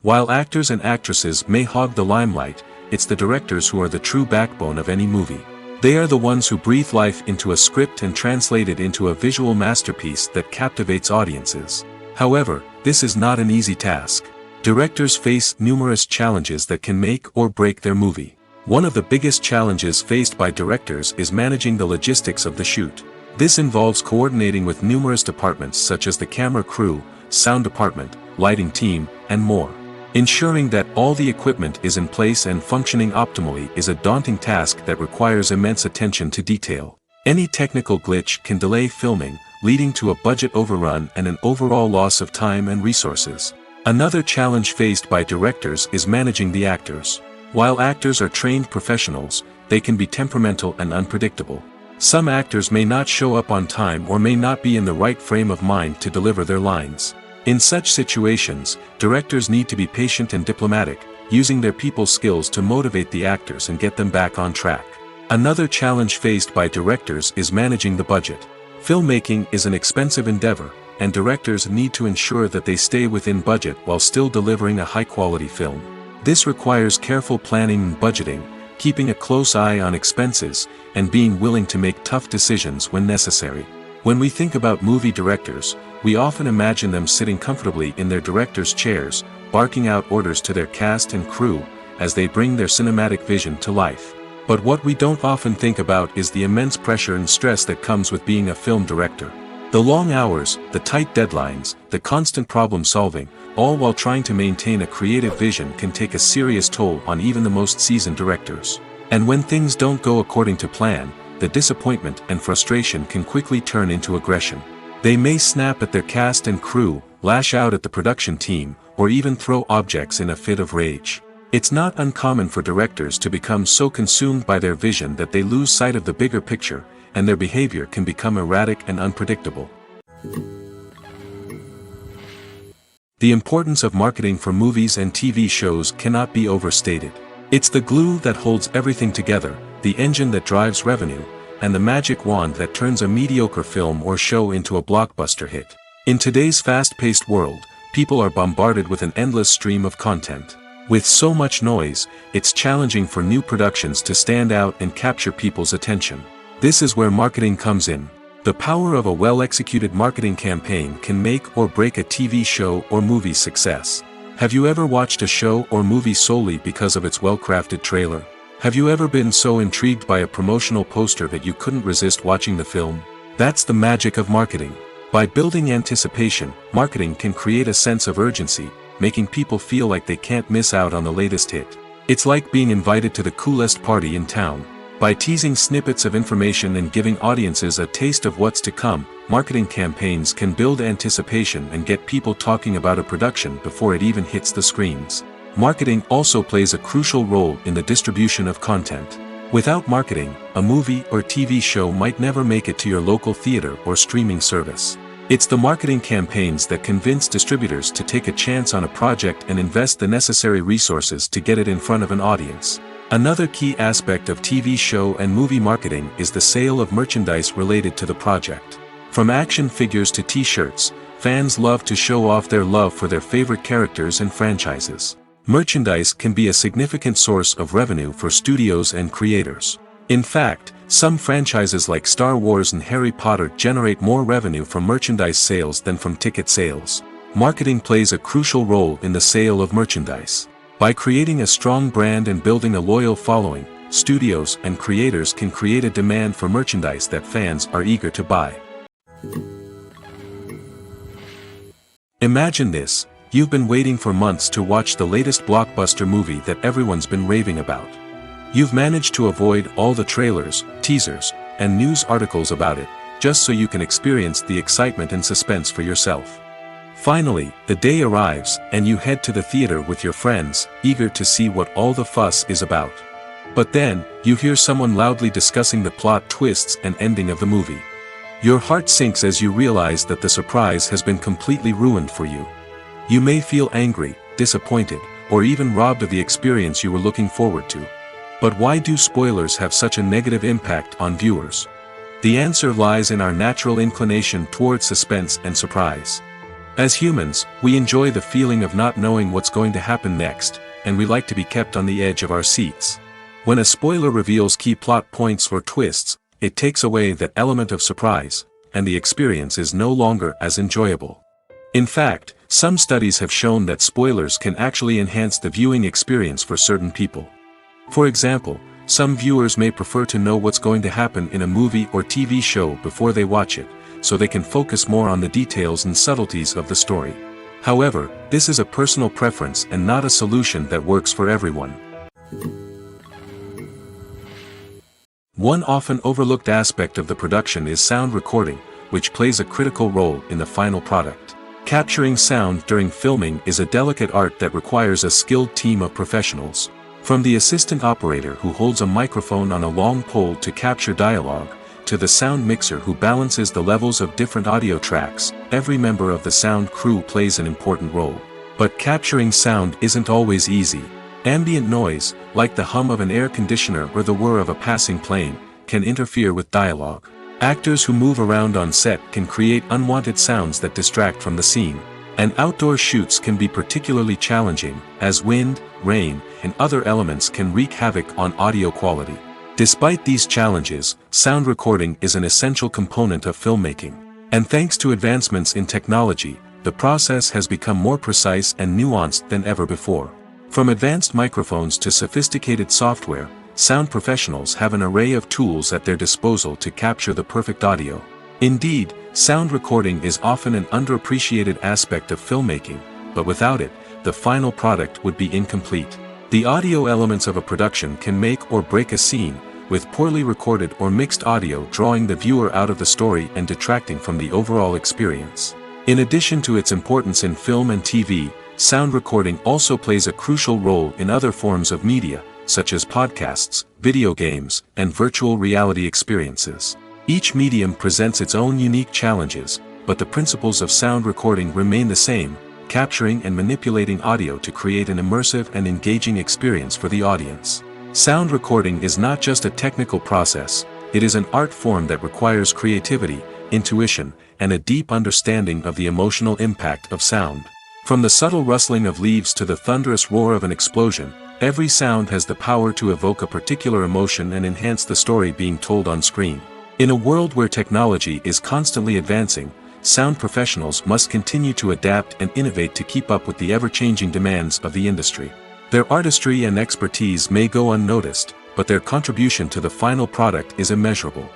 While actors and actresses may hog the limelight, it's the directors who are the true backbone of any movie. They are the ones who breathe life into a script and translate it into a visual masterpiece that captivates audiences. However, this is not an easy task. Directors face numerous challenges that can make or break their movie. One of the biggest challenges faced by directors is managing the logistics of the shoot. This involves coordinating with numerous departments such as the camera crew, sound department, lighting team, and more. Ensuring that all the equipment is in place and functioning optimally is a daunting task that requires immense attention to detail. Any technical glitch can delay filming, leading to a budget overrun and an overall loss of time and resources. Another challenge faced by directors is managing the actors. While actors are trained professionals, they can be temperamental and unpredictable. Some actors may not show up on time or may not be in the right frame of mind to deliver their lines. In such situations, directors need to be patient and diplomatic, using their people skills to motivate the actors and get them back on track. Another challenge faced by directors is managing the budget. Filmmaking is an expensive endeavor, and directors need to ensure that they stay within budget while still delivering a high-quality film. This requires careful planning and budgeting, keeping a close eye on expenses, and being willing to make tough decisions when necessary. When we think about movie directors, we often imagine them sitting comfortably in their director's chairs, barking out orders to their cast and crew, as they bring their cinematic vision to life. But what we don't often think about is the immense pressure and stress that comes with being a film director. The long hours, the tight deadlines, the constant problem solving, all while trying to maintain a creative vision can take a serious toll on even the most seasoned directors. And when things don't go according to plan, the disappointment and frustration can quickly turn into aggression. They may snap at their cast and crew, lash out at the production team, or even throw objects in a fit of rage. It's not uncommon for directors to become so consumed by their vision that they lose sight of the bigger picture, and their behavior can become erratic and unpredictable. The importance of marketing for movies and TV shows cannot be overstated. It's the glue that holds everything together, the engine that drives revenue, and the magic wand that turns a mediocre film or show into a blockbuster hit. In today's fast-paced world, people are bombarded with an endless stream of content. With so much noise, it's challenging for new productions to stand out and capture people's attention. This is where marketing comes in. The power of a well-executed marketing campaign can make or break a TV show or movie's success. Have you ever watched a show or movie solely because of its well-crafted trailer? Have you ever been so intrigued by a promotional poster that you couldn't resist watching the film? That's the magic of marketing. By building anticipation, marketing can create a sense of urgency, making people feel like they can't miss out on the latest hit. It's like being invited to the coolest party in town. By teasing snippets of information and giving audiences a taste of what's to come, marketing campaigns can build anticipation and get people talking about a production before it even hits the screens. Marketing also plays a crucial role in the distribution of content. Without marketing, a movie or TV show might never make it to your local theater or streaming service. It's the marketing campaigns that convince distributors to take a chance on a project and invest the necessary resources to get it in front of an audience. Another key aspect of TV show and movie marketing is the sale of merchandise related to the project. From action figures to t-shirts, fans love to show off their love for their favorite characters and franchises. Merchandise can be a significant source of revenue for studios and creators. In fact, some franchises like Star Wars and Harry Potter generate more revenue from merchandise sales than from ticket sales. Marketing plays a crucial role in the sale of merchandise. By creating a strong brand and building a loyal following, studios and creators can create a demand for merchandise that fans are eager to buy. Imagine this: you've been waiting for months to watch the latest blockbuster movie that everyone's been raving about. You've managed to avoid all the trailers, teasers, and news articles about it, just so you can experience the excitement and suspense for yourself. Finally, the day arrives, and you head to the theater with your friends, eager to see what all the fuss is about. But then, you hear someone loudly discussing the plot twists and ending of the movie. Your heart sinks as you realize that the surprise has been completely ruined for you. You may feel angry, disappointed, or even robbed of the experience you were looking forward to. But why do spoilers have such a negative impact on viewers? The answer lies in our natural inclination towards suspense and surprise. As humans, we enjoy the feeling of not knowing what's going to happen next, and we like to be kept on the edge of our seats. When a spoiler reveals key plot points or twists, it takes away that element of surprise, and the experience is no longer as enjoyable. In fact, some studies have shown that spoilers can actually enhance the viewing experience for certain people. For example, some viewers may prefer to know what's going to happen in a movie or TV show before they watch it, so they can focus more on the details and subtleties of the story. However, this is a personal preference and not a solution that works for everyone. One often overlooked aspect of the production is sound recording, which plays a critical role in the final product. Capturing sound during filming is a delicate art that requires a skilled team of professionals. From the assistant operator who holds a microphone on a long pole to capture dialogue, to the sound mixer who balances the levels of different audio tracks, every member of the sound crew plays an important role. But capturing sound isn't always easy. Ambient noise, like the hum of an air conditioner or the whir of a passing plane, can interfere with dialogue. Actors who move around on set can create unwanted sounds that distract from the scene. And outdoor shoots can be particularly challenging, as wind, rain, and other elements can wreak havoc on audio quality. Despite these challenges, sound recording is an essential component of filmmaking. And thanks to advancements in technology, the process has become more precise and nuanced than ever before. From advanced microphones to sophisticated software, sound professionals have an array of tools at their disposal to capture the perfect audio. Indeed, sound recording is often an underappreciated aspect of filmmaking, but without it, the final product would be incomplete. The audio elements of a production can make or break a scene, with poorly recorded or mixed audio drawing the viewer out of the story and detracting from the overall experience. In addition to its importance in film and TV, sound recording also plays a crucial role in other forms of media, such as podcasts, video games, and virtual reality experiences. Each medium presents its own unique challenges, but the principles of sound recording remain the same, capturing and manipulating audio to create an immersive and engaging experience for the audience. Sound recording is not just a technical process, it is an art form that requires creativity, intuition, and a deep understanding of the emotional impact of sound. From the subtle rustling of leaves to the thunderous roar of an explosion, every sound has the power to evoke a particular emotion and enhance the story being told on screen. In a world where technology is constantly advancing, sound professionals must continue to adapt and innovate to keep up with the ever-changing demands of the industry. Their artistry and expertise may go unnoticed, but their contribution to the final product is immeasurable.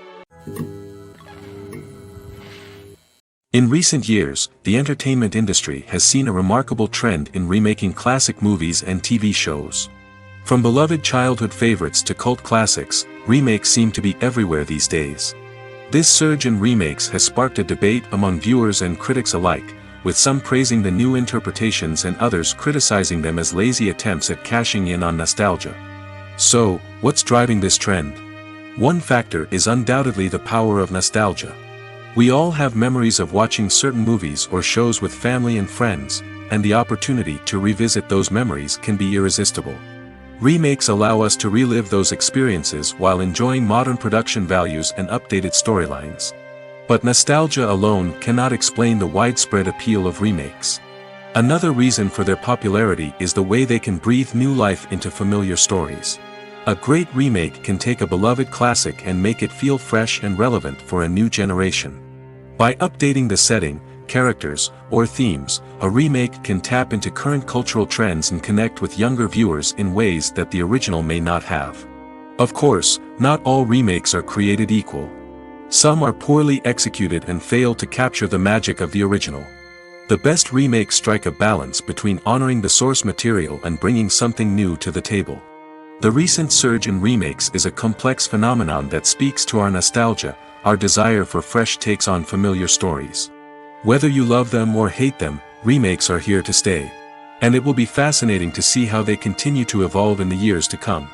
In recent years, the entertainment industry has seen a remarkable trend in remaking classic movies and TV shows. From beloved childhood favorites to cult classics, remakes seem to be everywhere these days. This surge in remakes has sparked a debate among viewers and critics alike, with some praising the new interpretations and others criticizing them as lazy attempts at cashing in on nostalgia. So, what's driving this trend? One factor is undoubtedly the power of nostalgia. We all have memories of watching certain movies or shows with family and friends, and the opportunity to revisit those memories can be irresistible. Remakes allow us to relive those experiences while enjoying modern production values and updated storylines. But nostalgia alone cannot explain the widespread appeal of remakes. Another reason for their popularity is the way they can breathe new life into familiar stories. A great remake can take a beloved classic and make it feel fresh and relevant for a new generation. By updating the setting, characters, or themes, a remake can tap into current cultural trends and connect with younger viewers in ways that the original may not have. Of course, not all remakes are created equal. Some are poorly executed and fail to capture the magic of the original. The best remakes strike a balance between honoring the source material and bringing something new to the table. The recent surge in remakes is a complex phenomenon that speaks to our nostalgia, our desire for fresh takes on familiar stories. Whether you love them or hate them, remakes are here to stay. And it will be fascinating to see how they continue to evolve in the years to come.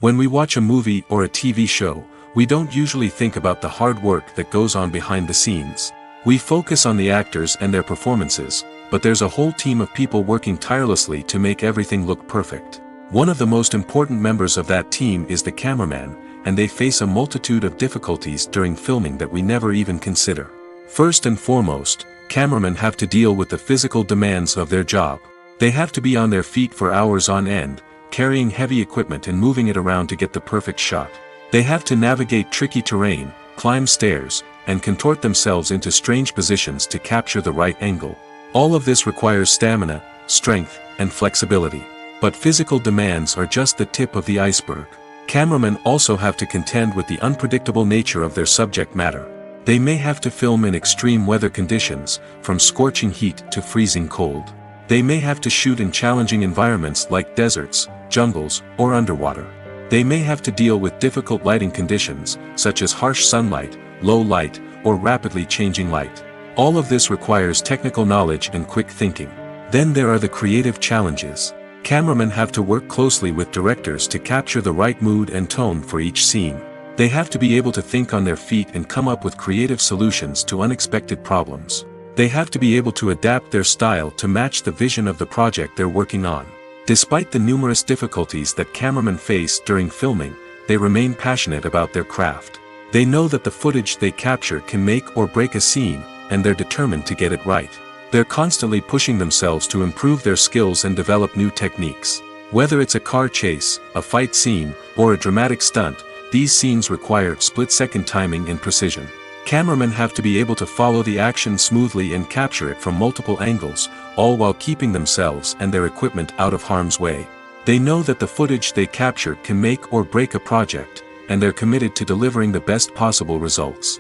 When we watch a movie or a TV show, we don't usually think about the hard work that goes on behind the scenes. We focus on the actors and their performances, but there's a whole team of people working tirelessly to make everything look perfect. One of the most important members of that team is the cameraman, and they face a multitude of difficulties during filming that we never even consider. First and foremost, cameramen have to deal with the physical demands of their job. They have to be on their feet for hours on end, carrying heavy equipment and moving it around to get the perfect shot. They have to navigate tricky terrain, climb stairs, and contort themselves into strange positions to capture the right angle. All of this requires stamina, strength, and flexibility. But physical demands are just the tip of the iceberg. Cameramen also have to contend with the unpredictable nature of their subject matter. They may have to film in extreme weather conditions, from scorching heat to freezing cold. They may have to shoot in challenging environments like deserts, jungles, or underwater. They may have to deal with difficult lighting conditions, such as harsh sunlight, low light, or rapidly changing light. All of this requires technical knowledge and quick thinking. Then there are the creative challenges. Cameramen have to work closely with directors to capture the right mood and tone for each scene. They have to be able to think on their feet and come up with creative solutions to unexpected problems. They have to be able to adapt their style to match the vision of the project they're working on. Despite the numerous difficulties that cameramen face during filming, they remain passionate about their craft. They know that the footage they capture can make or break a scene, and they're determined to get it right. They're constantly pushing themselves to improve their skills and develop new techniques. Whether it's a car chase, a fight scene, or a dramatic stunt, these scenes require split-second timing and precision. Cameramen have to be able to follow the action smoothly and capture it from multiple angles, all while keeping themselves and their equipment out of harm's way. They know that the footage they capture can make or break a project, and they're committed to delivering the best possible results.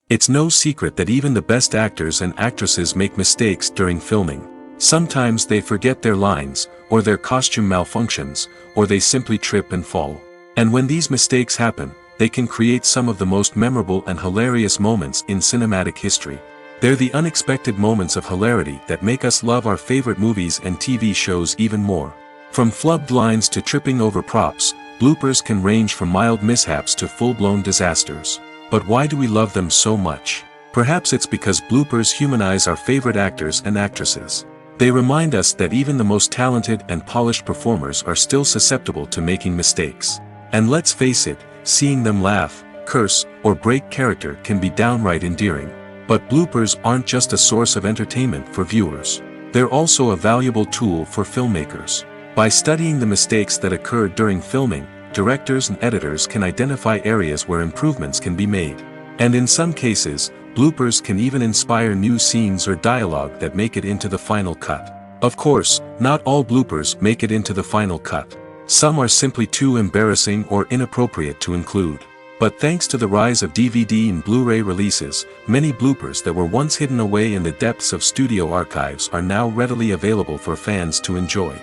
It's no secret that even the best actors and actresses make mistakes during filming. Sometimes they forget their lines, or their costume malfunctions, or they simply trip and fall. And when these mistakes happen, they can create some of the most memorable and hilarious moments in cinematic history. They're the unexpected moments of hilarity that make us love our favorite movies and TV shows even more. From flubbed lines to tripping over props, bloopers can range from mild mishaps to full-blown disasters. But why do we love them so much? Perhaps it's because bloopers humanize our favorite actors and actresses. They remind us that even the most talented and polished performers are still susceptible to making mistakes. And let's face it, seeing them laugh, curse, or break character can be downright endearing. But bloopers aren't just a source of entertainment for viewers. They're also a valuable tool for filmmakers. By studying the mistakes that occurred during filming, directors and editors can identify areas where improvements can be made. And in some cases, bloopers can even inspire new scenes or dialogue that make it into the final cut. Of course, not all bloopers make it into the final cut. Some are simply too embarrassing or inappropriate to include. But thanks to the rise of DVD and Blu-ray releases, many bloopers that were once hidden away in the depths of studio archives are now readily available for fans to enjoy.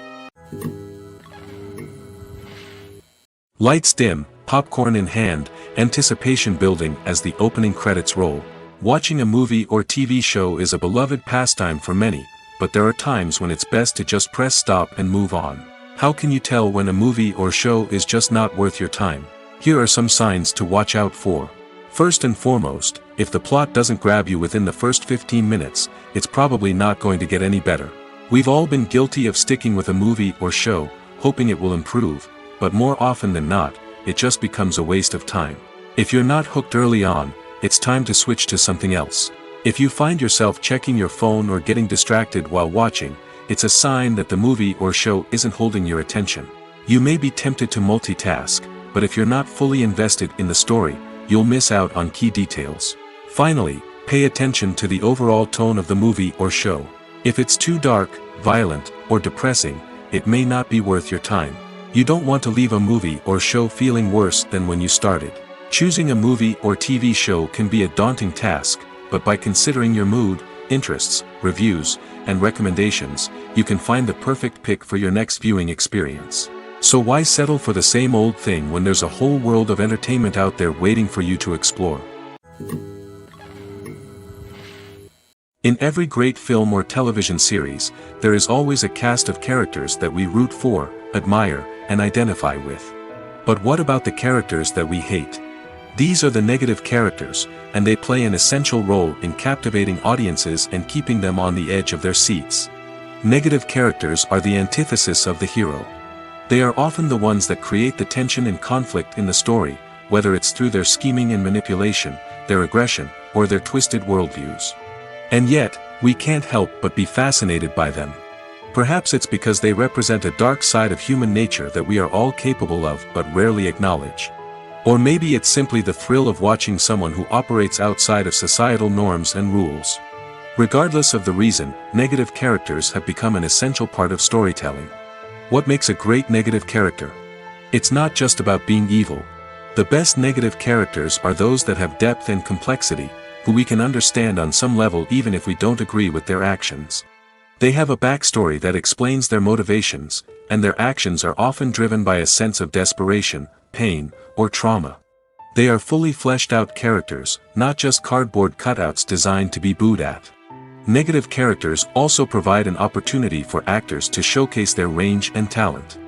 Lights dim, popcorn in hand, anticipation building as the opening credits roll. Watching a movie or TV show is a beloved pastime for many, but there are times when it's best to just press stop and move on. How can you tell when a movie or show is just not worth your time? Here are some signs to watch out for. First and foremost, if the plot doesn't grab you within the first 15 minutes, it's probably not going to get any better. We've all been guilty of sticking with a movie or show, hoping it will improve, but more often than not, it just becomes a waste of time. If you're not hooked early on, it's time to switch to something else. If you find yourself checking your phone or getting distracted while watching, it's a sign that the movie or show isn't holding your attention. You may be tempted to multitask, but if you're not fully invested in the story, you'll miss out on key details. Finally, pay attention to the overall tone of the movie or show. If it's too dark, violent, or depressing, it may not be worth your time. You don't want to leave a movie or show feeling worse than when you started. Choosing a movie or TV show can be a daunting task, but by considering your mood, interests, reviews, and recommendations, you can find the perfect pick for your next viewing experience. So why settle for the same old thing when there's a whole world of entertainment out there waiting for you to explore? In every great film or television series, there is always a cast of characters that we root for, admire, and identify with. But what about the characters that we hate? These are the negative characters, and they play an essential role in captivating audiences and keeping them on the edge of their seats. Negative characters are the antithesis of the hero. They are often the ones that create the tension and conflict in the story, whether it's through their scheming and manipulation, their aggression, or their twisted worldviews. And yet, we can't help but be fascinated by them. Perhaps it's because they represent a dark side of human nature that we are all capable of but rarely acknowledge. Or maybe it's simply the thrill of watching someone who operates outside of societal norms and rules. Regardless of the reason, negative characters have become an essential part of storytelling. What makes a great negative character? It's not just about being evil. The best negative characters are those that have depth and complexity, who we can understand on some level even if we don't agree with their actions. They have a backstory that explains their motivations, and their actions are often driven by a sense of desperation, pain, or trauma. They are fully fleshed out characters, not just cardboard cutouts designed to be booed at. Negative characters also provide an opportunity for actors to showcase their range and talent.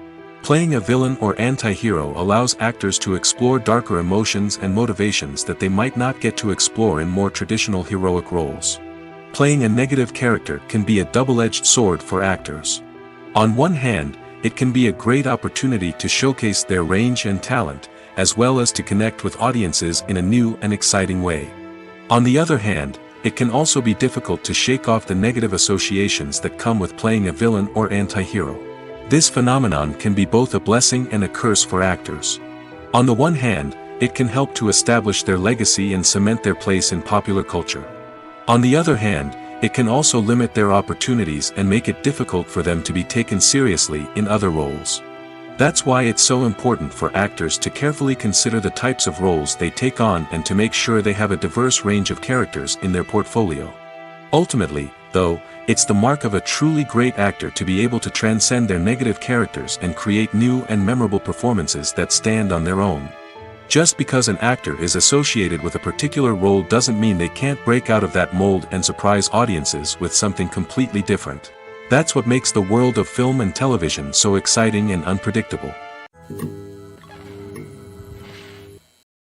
Playing a villain or anti-hero allows actors to explore darker emotions and motivations that they might not get to explore in more traditional heroic roles. Playing a negative character can be a double-edged sword for actors. On one hand, it can be a great opportunity to showcase their range and talent, as well as to connect with audiences in a new and exciting way. On the other hand, it can also be difficult to shake off the negative associations that come with playing a villain or anti-hero. This phenomenon can be both a blessing and a curse for actors. On the one hand, it can help to establish their legacy and cement their place in popular culture. On the other hand, it can also limit their opportunities and make it difficult for them to be taken seriously in other roles. That's why it's so important for actors to carefully consider the types of roles they take on and to make sure they have a diverse range of characters in their portfolio. Ultimately, though, it's the mark of a truly great actor to be able to transcend their negative characters and create new and memorable performances that stand on their own. Just because an actor is associated with a particular role doesn't mean they can't break out of that mold and surprise audiences with something completely different. That's what makes the world of film and television so exciting and unpredictable.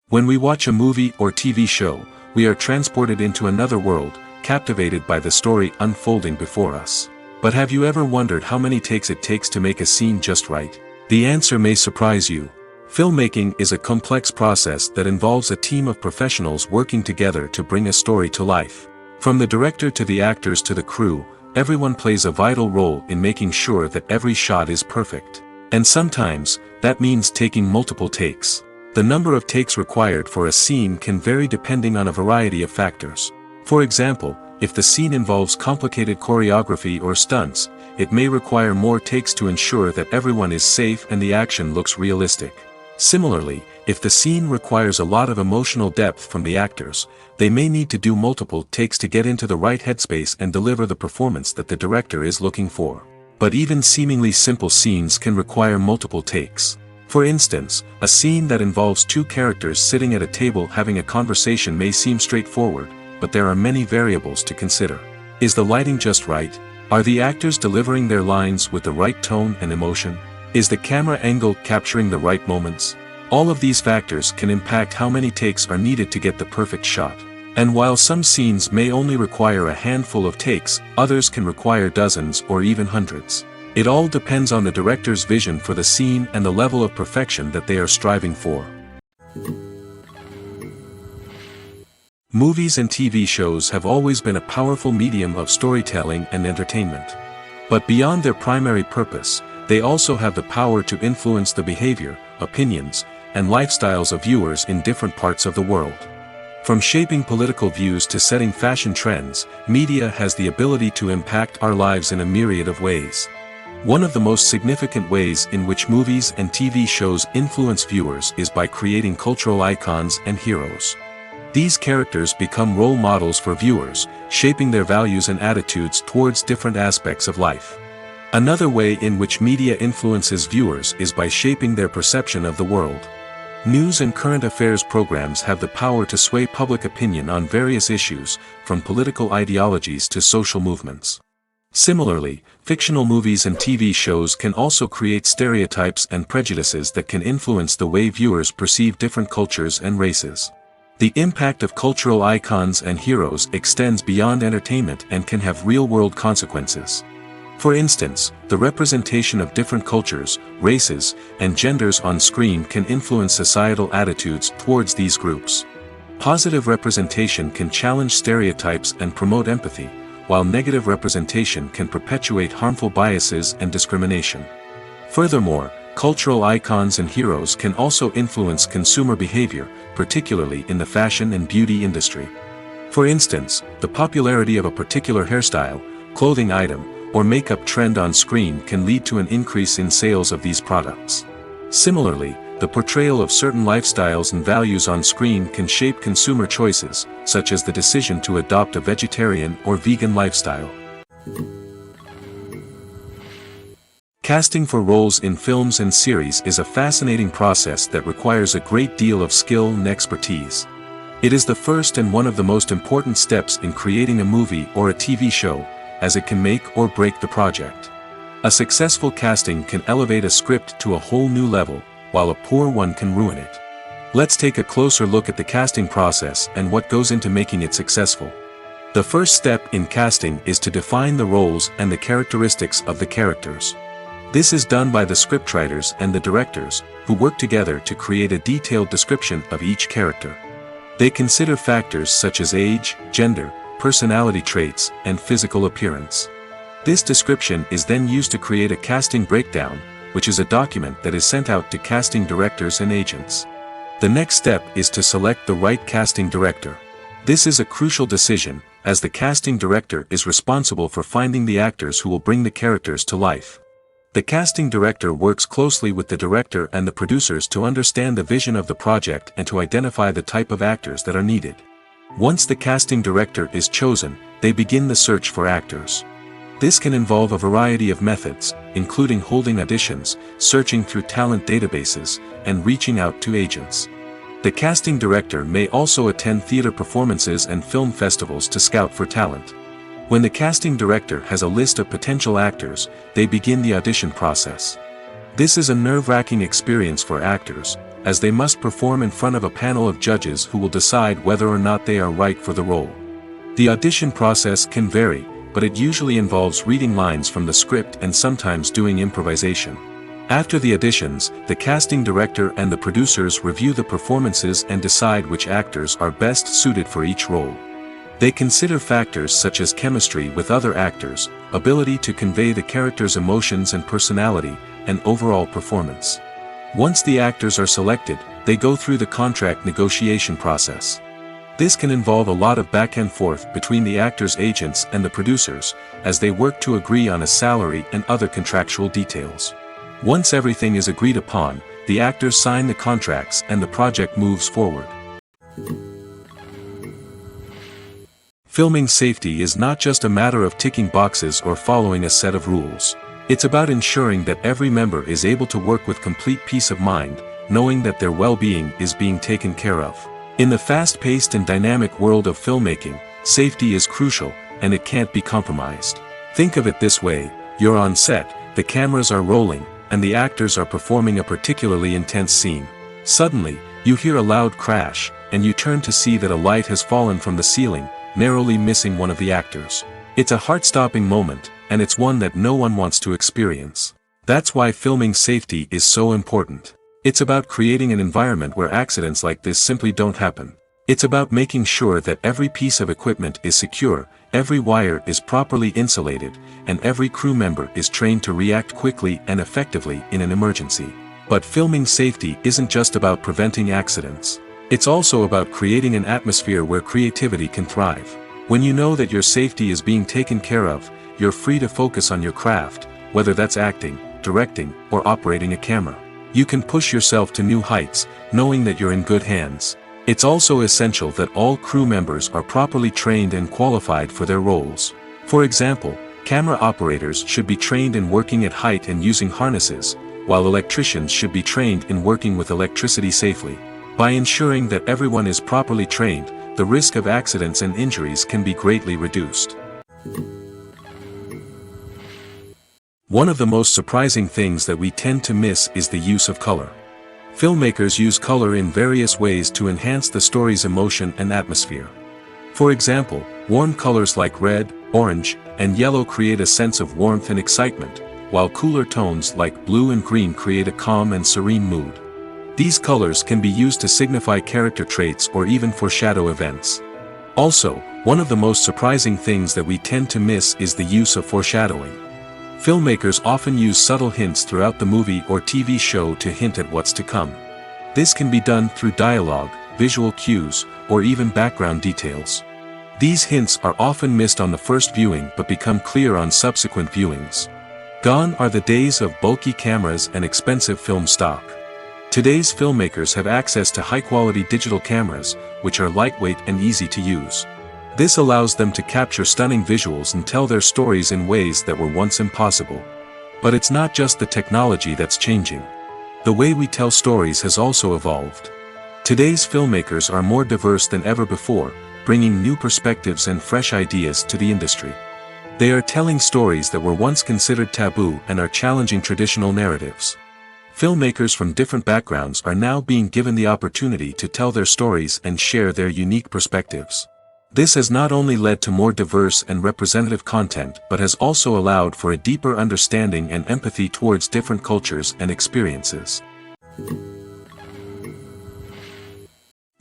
When we watch a movie or TV show, we are transported into another world, captivated by the story unfolding before us. But have you ever wondered how many takes it takes to make a scene just right? The answer may surprise you. Filmmaking is a complex process that involves a team of professionals working together to bring a story to life. From the director to the actors to the crew, everyone plays a vital role in making sure that every shot is perfect. And sometimes, that means taking multiple takes. The number of takes required for a scene can vary depending on a variety of factors. For example, if the scene involves complicated choreography or stunts, it may require more takes to ensure that everyone is safe and the action looks realistic. Similarly, if the scene requires a lot of emotional depth from the actors, they may need to do multiple takes to get into the right headspace and deliver the performance that the director is looking for. But even seemingly simple scenes can require multiple takes. For instance, a scene that involves two characters sitting at a table having a conversation may seem straightforward, but there are many variables to consider. Is the lighting just right? Are the actors delivering their lines with the right tone and emotion? Is the camera angle capturing the right moments? All of these factors can impact how many takes are needed to get the perfect shot. And while some scenes may only require a handful of takes, others can require dozens or even hundreds. It all depends on the director's vision for the scene and the level of perfection that they are striving for. Movies and TV shows have always been a powerful medium of storytelling and entertainment. But beyond their primary purpose, they also have the power to influence the behavior, opinions, and lifestyles of viewers in different parts of the world. From shaping political views to setting fashion trends, media has the ability to impact our lives in a myriad of ways. One of the most significant ways in which movies and TV shows influence viewers is by creating cultural icons and heroes. These characters become role models for viewers, shaping their values and attitudes towards different aspects of life. Another way in which media influences viewers is by shaping their perception of the world. News and current affairs programs have the power to sway public opinion on various issues, from political ideologies to social movements. Similarly, fictional movies and TV shows can also create stereotypes and prejudices that can influence the way viewers perceive different cultures and races. The impact of cultural icons and heroes extends beyond entertainment and can have real-world consequences. For instance, the representation of different cultures, races, and genders on screen can influence societal attitudes towards these groups. Positive representation can challenge stereotypes and promote empathy, while negative representation can perpetuate harmful biases and discrimination. Furthermore, cultural icons and heroes can also influence consumer behavior, particularly in the fashion and beauty industry. For instance, the popularity of a particular hairstyle, clothing item, or makeup trend on screen can lead to an increase in sales of these products. Similarly, the portrayal of certain lifestyles and values on screen can shape consumer choices, such as the decision to adopt a vegetarian or vegan lifestyle. Casting for roles in films and series is a fascinating process that requires a great deal of skill and expertise. It is the first and one of the most important steps in creating a movie or a TV show, as it can make or break the project. A successful casting can elevate a script to a whole new level, while a poor one can ruin it. Let's take a closer look at the casting process and what goes into making it successful. The first step in casting is to define the roles and the characteristics of the characters. This is done by the scriptwriters and the directors, who work together to create a detailed description of each character. They consider factors such as age, gender, personality traits, and physical appearance. This description is then used to create a casting breakdown, which is a document that is sent out to casting directors and agents. The next step is to select the right casting director. This is a crucial decision, as the casting director is responsible for finding the actors who will bring the characters to life. The casting director works closely with the director and the producers to understand the vision of the project and to identify the type of actors that are needed. Once the casting director is chosen, they begin the search for actors. This can involve a variety of methods, including holding auditions, searching through talent databases, and reaching out to agents. The casting director may also attend theater performances and film festivals to scout for talent. When the casting director has a list of potential actors, they begin the audition process. This is a nerve-wracking experience for actors, as they must perform in front of a panel of judges who will decide whether or not they are right for the role. The audition process can vary, but it usually involves reading lines from the script and sometimes doing improvisation. After the auditions, the casting director and the producers review the performances and decide which actors are best suited for each role. They consider factors such as chemistry with other actors, ability to convey the character's emotions and personality, and overall performance. Once the actors are selected, they go through the contract negotiation process. This can involve a lot of back and forth between the actors' agents and the producers, as they work to agree on a salary and other contractual details. Once everything is agreed upon, the actors sign the contracts and the project moves forward. Filming safety is not just a matter of ticking boxes or following a set of rules. It's about ensuring that every member is able to work with complete peace of mind, knowing that their well-being is being taken care of. In the fast-paced and dynamic world of filmmaking, safety is crucial, and it can't be compromised. Think of it this way: you're on set, the cameras are rolling, and the actors are performing a particularly intense scene. Suddenly, you hear a loud crash, and you turn to see that a light has fallen from the ceiling, narrowly missing one of the actors. It's a heart-stopping moment, and it's one that no one wants to experience. That's why filming safety is so important. It's about creating an environment where accidents like this simply don't happen. It's about making sure that every piece of equipment is secure, every wire is properly insulated, and every crew member is trained to react quickly and effectively in an emergency. But filming safety isn't just about preventing accidents. It's also about creating an atmosphere where creativity can thrive. When you know that your safety is being taken care of, you're free to focus on your craft, whether that's acting, directing, or operating a camera. You can push yourself to new heights, knowing that you're in good hands. It's also essential that all crew members are properly trained and qualified for their roles. For example, camera operators should be trained in working at height and using harnesses, while electricians should be trained in working with electricity safely. By ensuring that everyone is properly trained, the risk of accidents and injuries can be greatly reduced. One of the most surprising things that we tend to miss is the use of color. Filmmakers use color in various ways to enhance the story's emotion and atmosphere. For example, warm colors like red, orange, and yellow create a sense of warmth and excitement, while cooler tones like blue and green create a calm and serene mood. These colors can be used to signify character traits or even foreshadow events. Also, one of the most surprising things that we tend to miss is the use of foreshadowing. Filmmakers often use subtle hints throughout the movie or TV show to hint at what's to come. This can be done through dialogue, visual cues, or even background details. These hints are often missed on the first viewing but become clear on subsequent viewings. Gone are the days of bulky cameras and expensive film stock. Today's filmmakers have access to high-quality digital cameras, which are lightweight and easy to use. This allows them to capture stunning visuals and tell their stories in ways that were once impossible. But it's not just the technology that's changing. The way we tell stories has also evolved. Today's filmmakers are more diverse than ever before, bringing new perspectives and fresh ideas to the industry. They are telling stories that were once considered taboo and are challenging traditional narratives. Filmmakers from different backgrounds are now being given the opportunity to tell their stories and share their unique perspectives. This has not only led to more diverse and representative content but has also allowed for a deeper understanding and empathy towards different cultures and experiences.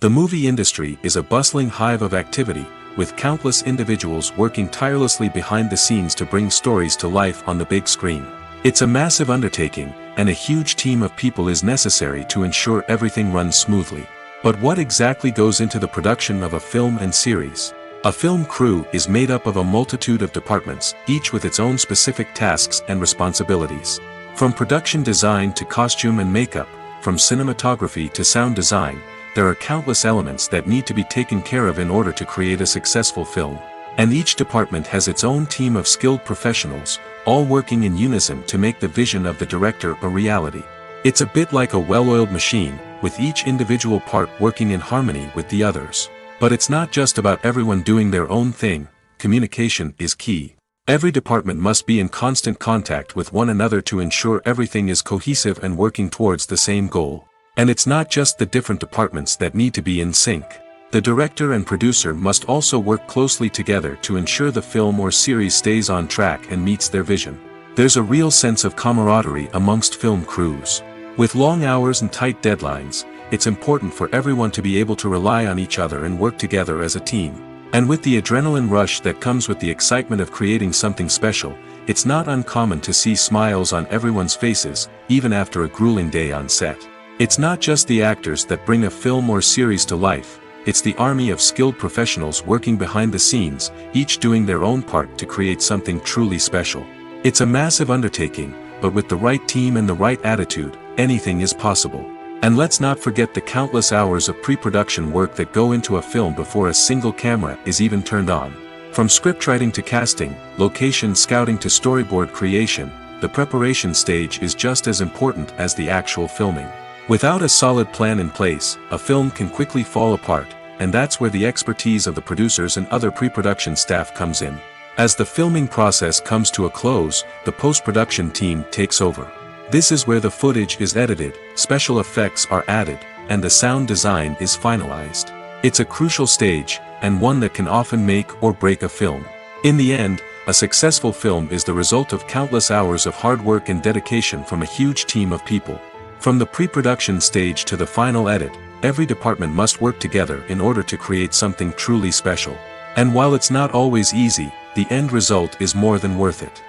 The movie industry is a bustling hive of activity, with countless individuals working tirelessly behind the scenes to bring stories to life on the big screen. It's a massive undertaking, and a huge team of people is necessary to ensure everything runs smoothly. But what exactly goes into the production of a film and series? A film crew is made up of a multitude of departments, each with its own specific tasks and responsibilities. From production design to costume and makeup, from cinematography to sound design, there are countless elements that need to be taken care of in order to create a successful film. And each department has its own team of skilled professionals, all working in unison to make the vision of the director a reality. It's a bit like a well-oiled machine, with each individual part working in harmony with the others. But it's not just about everyone doing their own thing. Communication is key. Every department must be in constant contact with one another to ensure everything is cohesive and working towards the same goal. And it's not just the different departments that need to be in sync. The director and producer must also work closely together to ensure the film or series stays on track and meets their vision. There's a real sense of camaraderie amongst film crews. With long hours and tight deadlines, it's important for everyone to be able to rely on each other and work together as a team. And with the adrenaline rush that comes with the excitement of creating something special, it's not uncommon to see smiles on everyone's faces, even after a grueling day on set. It's not just the actors that bring a film or series to life, it's the army of skilled professionals working behind the scenes, each doing their own part to create something truly special. It's a massive undertaking, but with the right team and the right attitude, anything is possible. And let's not forget the countless hours of pre-production work that go into a film before a single camera is even turned on. From scriptwriting to casting, location scouting to storyboard creation, the preparation stage is just as important as the actual filming. Without a solid plan in place, a film can quickly fall apart, and that's where the expertise of the producers and other pre-production staff comes in. As the filming process comes to a close, the post-production team takes over. This is where the footage is edited, special effects are added, and the sound design is finalized. It's a crucial stage, and one that can often make or break a film. In the end, a successful film is the result of countless hours of hard work and dedication from a huge team of people. From the pre-production stage to the final edit, every department must work together in order to create something truly special. And while it's not always easy, the end result is more than worth it.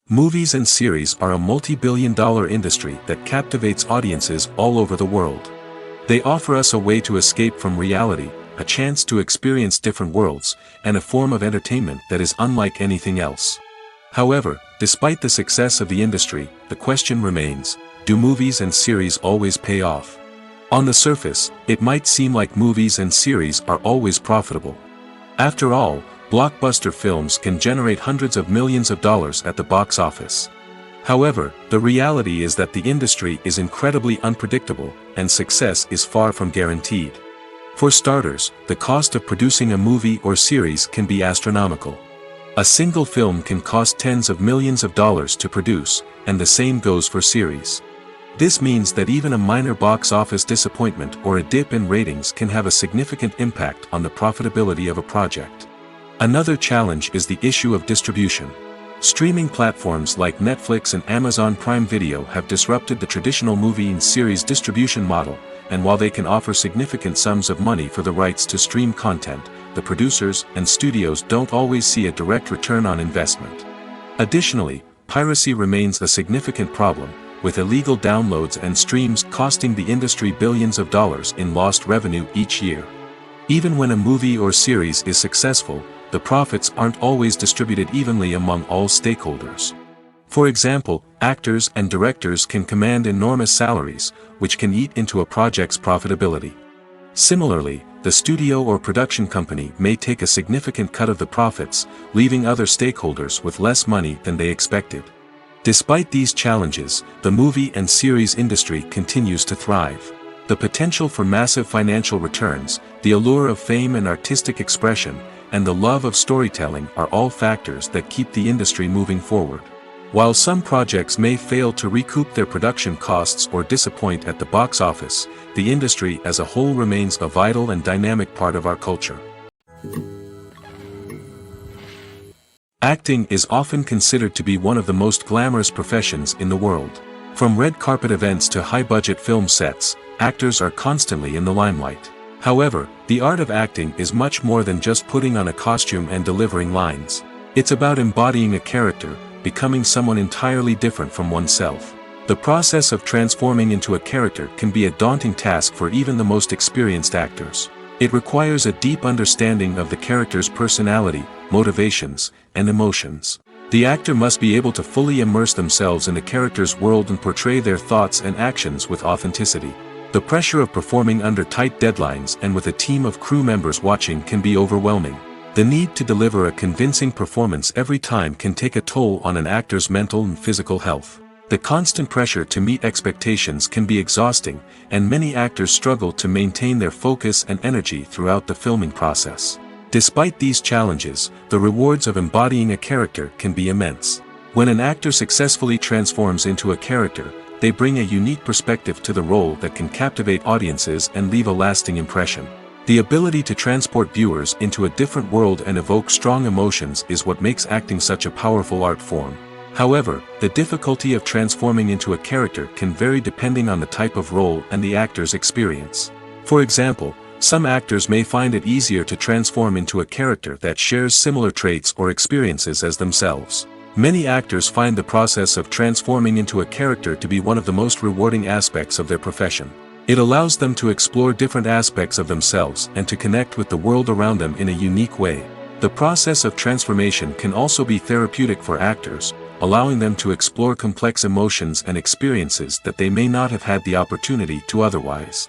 Movies and series are a multi-billion-dollar industry that captivates audiences all over the world. They offer us a way to escape from reality, a chance to experience different worlds, and a form of entertainment that is unlike anything else. However, despite the success of the industry, the question remains, do movies and series always pay off? On the surface, it might seem like movies and series are always profitable. After all, blockbuster films can generate hundreds of millions of dollars at the box office. However, the reality is that the industry is incredibly unpredictable, and success is far from guaranteed. For starters, the cost of producing a movie or series can be astronomical. A single film can cost tens of millions of dollars to produce, and the same goes for series. This means that even a minor box office disappointment or a dip in ratings can have a significant impact on the profitability of a project. Another challenge is the issue of distribution. Streaming platforms like Netflix and Amazon Prime Video have disrupted the traditional movie and series distribution model, and while they can offer significant sums of money for the rights to stream content, the producers and studios don't always see a direct return on investment. Additionally, piracy remains a significant problem, with illegal downloads and streams costing the industry billions of dollars in lost revenue each year. Even when a movie or series is successful, the profits aren't always distributed evenly among all stakeholders. For example, actors and directors can command enormous salaries, which can eat into a project's profitability. Similarly, the studio or production company may take a significant cut of the profits, leaving other stakeholders with less money than they expected. Despite these challenges, the movie and series industry continues to thrive. The potential for massive financial returns, the allure of fame and artistic expression, and the love of storytelling are all factors that keep the industry moving forward. While some projects may fail to recoup their production costs or disappoint at the box office, the industry as a whole remains a vital and dynamic part of our culture. Acting is often considered to be one of the most glamorous professions in the world. From red carpet events to high-budget film sets, actors are constantly in the limelight. However, the art of acting is much more than just putting on a costume and delivering lines. It's about embodying a character, becoming someone entirely different from oneself. The process of transforming into a character can be a daunting task for even the most experienced actors. It requires a deep understanding of the character's personality, motivations, and emotions. The actor must be able to fully immerse themselves in the character's world and portray their thoughts and actions with authenticity. The pressure of performing under tight deadlines and with a team of crew members watching can be overwhelming. The need to deliver a convincing performance every time can take a toll on an actor's mental and physical health. The constant pressure to meet expectations can be exhausting, and many actors struggle to maintain their focus and energy throughout the filming process. Despite these challenges, the rewards of embodying a character can be immense. When an actor successfully transforms into a character, they bring a unique perspective to the role that can captivate audiences and leave a lasting impression. The ability to transport viewers into a different world and evoke strong emotions is what makes acting such a powerful art form. However, the difficulty of transforming into a character can vary depending on the type of role and the actor's experience. For example, some actors may find it easier to transform into a character that shares similar traits or experiences as themselves. Many actors find the process of transforming into a character to be one of the most rewarding aspects of their profession. It allows them to explore different aspects of themselves and to connect with the world around them in a unique way. The process of transformation can also be therapeutic for actors, allowing them to explore complex emotions and experiences that they may not have had the opportunity to otherwise.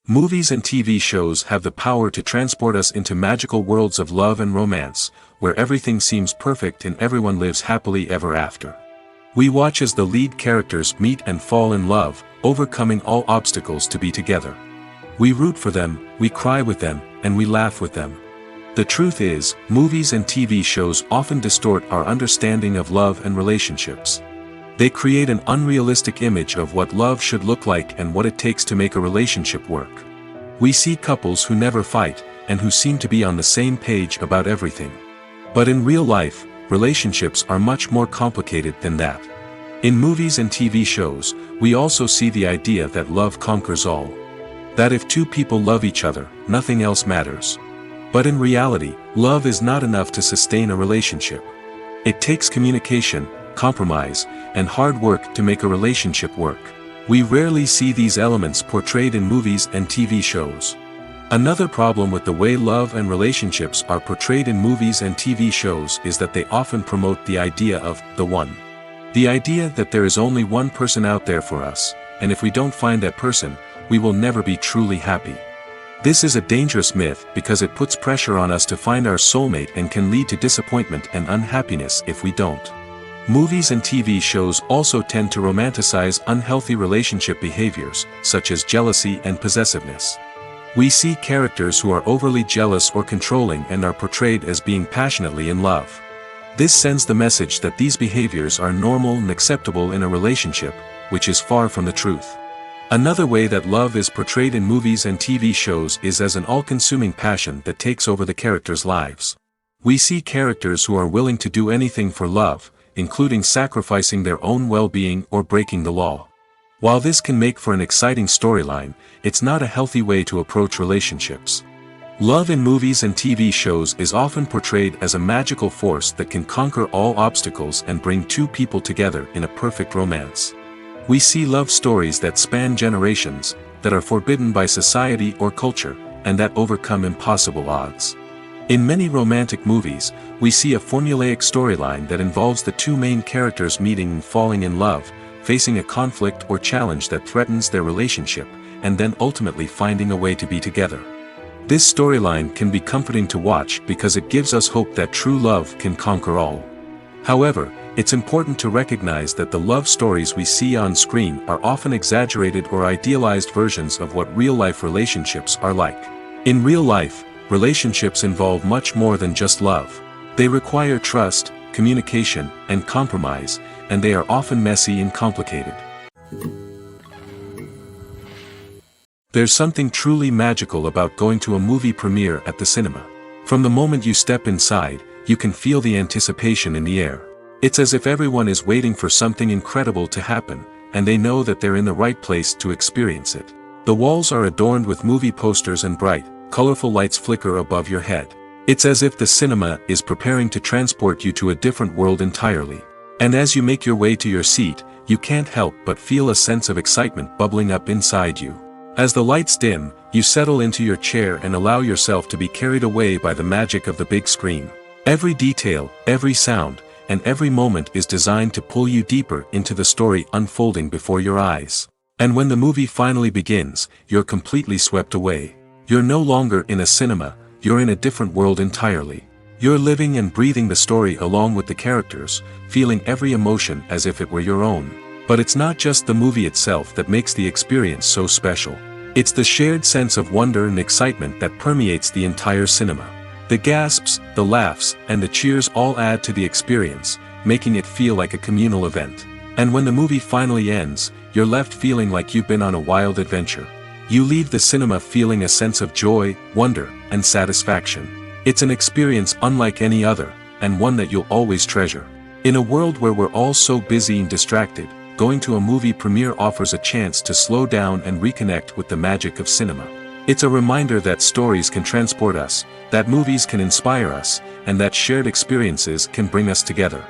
Movies and TV shows have the power to transport us into magical worlds of love and romance, where everything seems perfect and everyone lives happily ever after. We watch as the lead characters meet and fall in love, overcoming all obstacles to be together. We root for them, we cry with them, and we laugh with them. The truth is, movies and TV shows often distort our understanding of love and relationships. They create an unrealistic image of what love should look like and what it takes to make a relationship work. We see couples who never fight, and who seem to be on the same page about everything. But in real life, relationships are much more complicated than that. In movies and TV shows, we also see the idea that love conquers all. That if two people love each other, nothing else matters. But in reality, love is not enough to sustain a relationship. It takes communication, compromise, and hard work to make a relationship work. We rarely see these elements portrayed in movies and TV shows. Another problem with the way love and relationships are portrayed in movies and TV shows is that they often promote the idea of the one. The idea that there is only one person out there for us, and if we don't find that person, we will never be truly happy. This is a dangerous myth because it puts pressure on us to find our soulmate and can lead to disappointment and unhappiness if we don't. Movies and TV shows also tend to romanticize unhealthy relationship behaviors, such as jealousy and possessiveness. We see characters who are overly jealous or controlling and are portrayed as being passionately in love. This sends the message that these behaviors are normal and acceptable in a relationship, which is far from the truth. Another way that love is portrayed in movies and TV shows is as an all-consuming passion that takes over the characters' lives. We see characters who are willing to do anything for love, including sacrificing their own well-being or breaking the law. While this can make for an exciting storyline, it's not a healthy way to approach relationships. Love in movies and TV shows is often portrayed as a magical force that can conquer all obstacles and bring two people together in a perfect romance. We see love stories that span generations, that are forbidden by society or culture, and that overcome impossible odds. In many romantic movies, we see a formulaic storyline that involves the two main characters meeting and falling in love, facing a conflict or challenge that threatens their relationship, and then ultimately finding a way to be together. This storyline can be comforting to watch because it gives us hope that true love can conquer all. However, it's important to recognize that the love stories we see on screen are often exaggerated or idealized versions of what real-life relationships are like. In real life, relationships involve much more than just love. They require trust, communication, and compromise, and they are often messy and complicated. There's something truly magical about going to a movie premiere at the cinema. From the moment you step inside, you can feel the anticipation in the air. It's as if everyone is waiting for something incredible to happen, and they know that they're in the right place to experience it. The walls are adorned with movie posters and bright, colorful lights flicker above your head. It's as if the cinema is preparing to transport you to a different world entirely. And as you make your way to your seat, you can't help but feel a sense of excitement bubbling up inside you. As the lights dim, you settle into your chair and allow yourself to be carried away by the magic of the big screen. Every detail, every sound, and every moment is designed to pull you deeper into the story unfolding before your eyes. And when the movie finally begins, you're completely swept away. You're no longer in a cinema, you're in a different world entirely. You're living and breathing the story along with the characters, feeling every emotion as if it were your own. But it's not just the movie itself that makes the experience so special. It's the shared sense of wonder and excitement that permeates the entire cinema. The gasps, the laughs, and the cheers all add to the experience, making it feel like a communal event. And when the movie finally ends, you're left feeling like you've been on a wild adventure. You leave the cinema feeling a sense of joy, wonder, and satisfaction. It's an experience unlike any other, and one that you'll always treasure. In a world where we're all so busy and distracted, going to a movie premiere offers a chance to slow down and reconnect with the magic of cinema. It's a reminder that stories can transport us, that movies can inspire us, and that shared experiences can bring us together.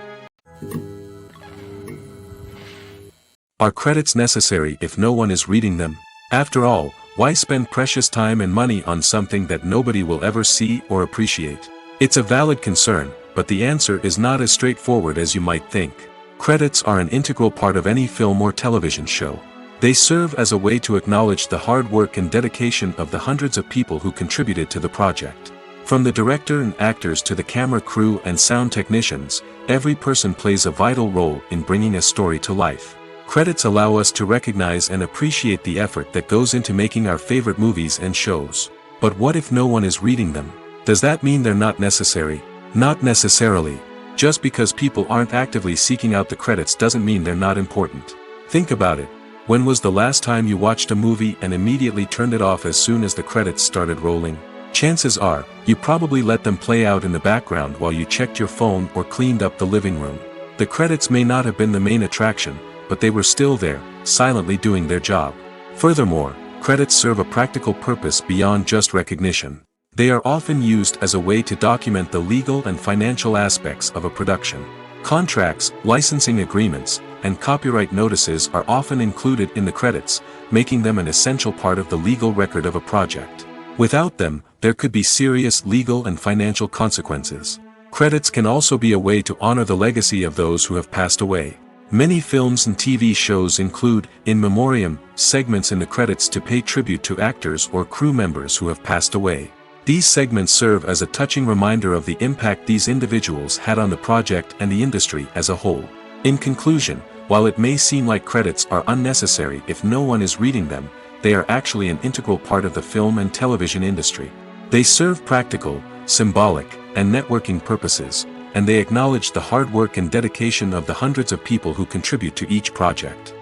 Are credits necessary if no one is reading them? After all, why spend precious time and money on something that nobody will ever see or appreciate? It's a valid concern, but the answer is not as straightforward as you might think. Credits are an integral part of any film or television show. They serve as a way to acknowledge the hard work and dedication of the hundreds of people who contributed to the project. From the director and actors to the camera crew and sound technicians, every person plays a vital role in bringing a story to life. Credits allow us to recognize and appreciate the effort that goes into making our favorite movies and shows. But what if no one is reading them? Does that mean they're not necessary? Not necessarily. Just because people aren't actively seeking out the credits doesn't mean they're not important. Think about it. When was the last time you watched a movie and immediately turned it off as soon as the credits started rolling? Chances are, you probably let them play out in the background while you checked your phone or cleaned up the living room. The credits may not have been the main attraction, but they were still there, silently doing their job. Furthermore, credits serve a practical purpose beyond just recognition. They are often used as a way to document the legal and financial aspects of a production. Contracts, licensing agreements, and copyright notices are often included in the credits, making them an essential part of the legal record of a project. Without them, there could be serious legal and financial consequences. Credits can also be a way to honor the legacy of those who have passed away. Many films and TV shows include, in memoriam, segments in the credits to pay tribute to actors or crew members who have passed away. These segments serve as a touching reminder of the impact these individuals had on the project and the industry as a whole. In conclusion, while it may seem like credits are unnecessary if no one is reading them, they are actually an integral part of the film and television industry. They serve practical, symbolic, and networking purposes, and they acknowledge the hard work and dedication of the hundreds of people who contribute to each project.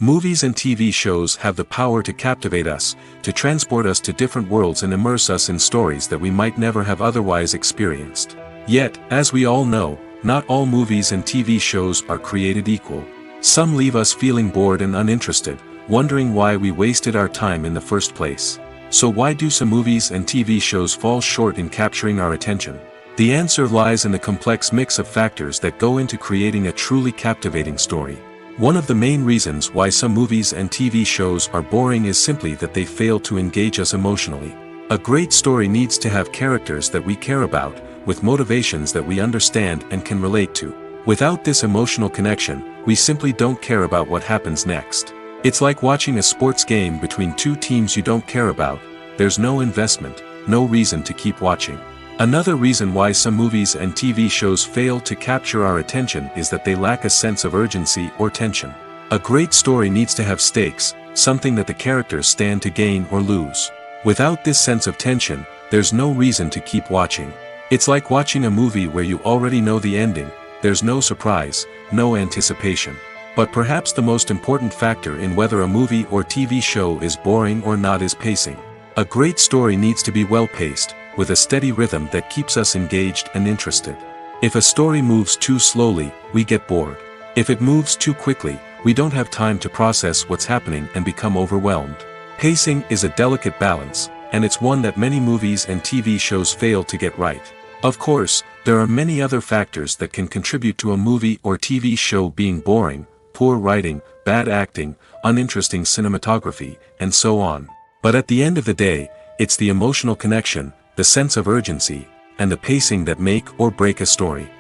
Movies and TV shows have the power to captivate us, to transport us to different worlds and immerse us in stories that we might never have otherwise experienced. Yet, as we all know, not all movies and TV shows are created equal. Some leave us feeling bored and uninterested, wondering why we wasted our time in the first place. So why do some movies and TV shows fall short in capturing our attention? The answer lies in the complex mix of factors that go into creating a truly captivating story. One of the main reasons why some movies and TV shows are boring is simply that they fail to engage us emotionally. A great story needs to have characters that we care about, with motivations that we understand and can relate to. Without this emotional connection, we simply don't care about what happens next. It's like watching a sports game between two teams you don't care about. There's no investment, no reason to keep watching. Another reason why some movies and TV shows fail to capture our attention is that they lack a sense of urgency or tension. A great story needs to have stakes, something that the characters stand to gain or lose. Without this sense of tension, there's no reason to keep watching. It's like watching a movie where you already know the ending. There's no surprise, no anticipation. But perhaps the most important factor in whether a movie or TV show is boring or not is pacing. A great story needs to be well-paced, with a steady rhythm that keeps us engaged and interested. If a story moves too slowly, we get bored. If it moves too quickly, we don't have time to process what's happening and become overwhelmed. Pacing is a delicate balance, and it's one that many movies and TV shows fail to get right. Of course, there are many other factors that can contribute to a movie or TV show being boring: poor writing, bad acting, uninteresting cinematography, and so on. But at the end of the day, it's the emotional connection, the sense of urgency, and the pacing that make or break a story.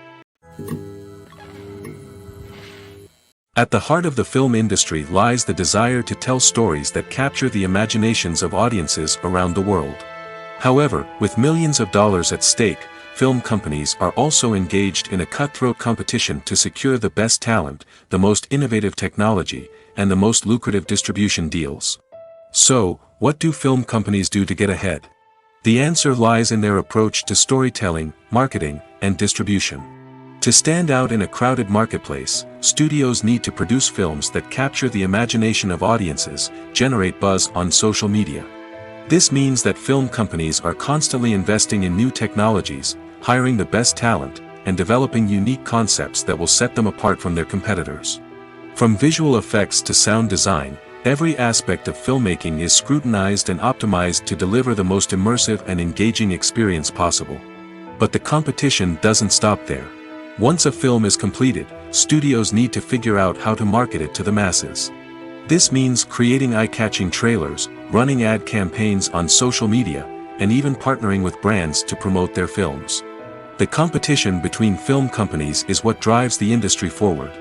At the heart of the film industry lies the desire to tell stories that capture the imaginations of audiences around the world. However, with millions of dollars at stake, film companies are also engaged in a cutthroat competition to secure the best talent, the most innovative technology, and the most lucrative distribution deals. So, what do film companies do to get ahead? The answer lies in their approach to storytelling, marketing, and distribution. To stand out in a crowded marketplace, studios need to produce films that capture the imagination of audiences, generate buzz on social media. This means that film companies are constantly investing in new technologies, hiring the best talent, and developing unique concepts that will set them apart from their competitors. From visual effects to sound design, every aspect of filmmaking is scrutinized and optimized to deliver the most immersive and engaging experience possible. But the competition doesn't stop there. Once a film is completed, studios need to figure out how to market it to the masses. This means creating eye-catching trailers, running ad campaigns on social media, and even partnering with brands to promote their films. The competition between film companies is what drives the industry forward.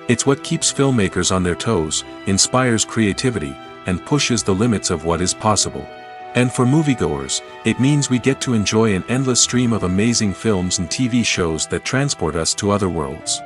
It's what keeps filmmakers on their toes, inspires creativity, and pushes the limits of what is possible. And for moviegoers, it means we get to enjoy an endless stream of amazing films and TV shows that transport us to other worlds.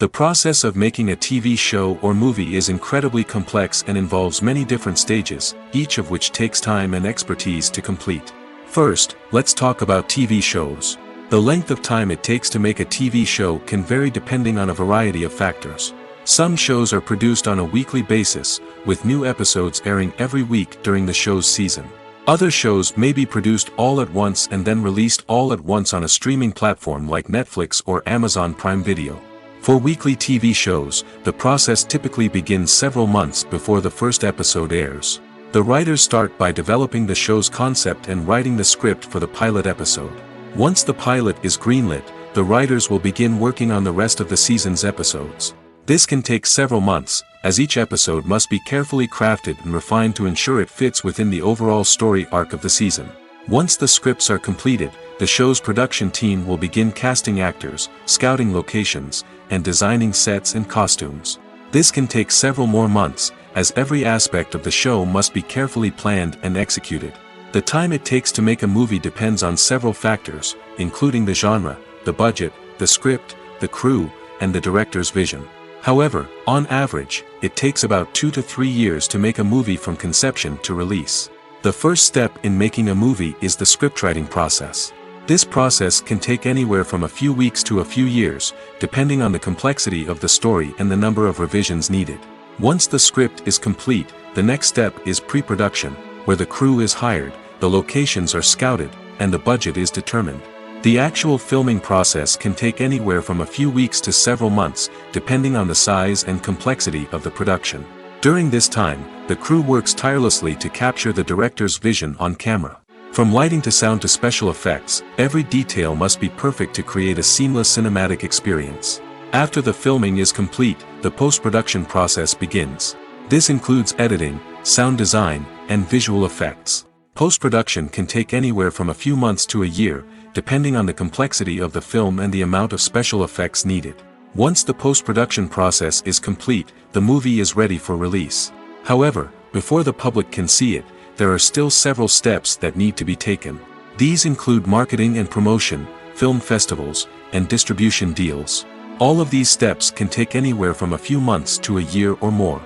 The process of making a TV show or movie is incredibly complex and involves many different stages, each of which takes time and expertise to complete. First, let's talk about TV shows. The length of time it takes to make a TV show can vary depending on a variety of factors. Some shows are produced on a weekly basis, with new episodes airing every week during the show's season. Other shows may be produced all at once and then released all at once on a streaming platform like Netflix or Amazon Prime Video. For weekly TV shows, the process typically begins several months before the first episode airs. The writers start by developing the show's concept and writing the script for the pilot episode. Once the pilot is greenlit, the writers will begin working on the rest of the season's episodes. This can take several months, as each episode must be carefully crafted and refined to ensure it fits within the overall story arc of the season. Once the scripts are completed, the show's production team will begin casting actors, scouting locations, and designing sets and costumes. This can take several more months, as every aspect of the show must be carefully planned and executed. The time it takes to make a movie depends on several factors, including the genre, the budget, the script, the crew, and the director's vision. However, on average, it takes about 2 to 3 years to make a movie from conception to release. The first step in making a movie is the scriptwriting process. This process can take anywhere from a few weeks to a few years, depending on the complexity of the story and the number of revisions needed. Once the script is complete, the next step is pre-production, where the crew is hired, the locations are scouted, and the budget is determined. The actual filming process can take anywhere from a few weeks to several months, depending on the size and complexity of the production. During this time, the crew works tirelessly to capture the director's vision on camera. From lighting to sound to special effects, every detail must be perfect to create a seamless cinematic experience. After the filming is complete, the post-production process begins. This includes editing, sound design, and visual effects. Post-production can take anywhere from a few months to a year, depending on the complexity of the film and the amount of special effects needed. Once the post-production process is complete, the movie is ready for release. However, before the public can see it, there are still several steps that need to be taken. These include marketing and promotion, film festivals, and distribution deals. All of these steps can take anywhere from a few months to a year or more.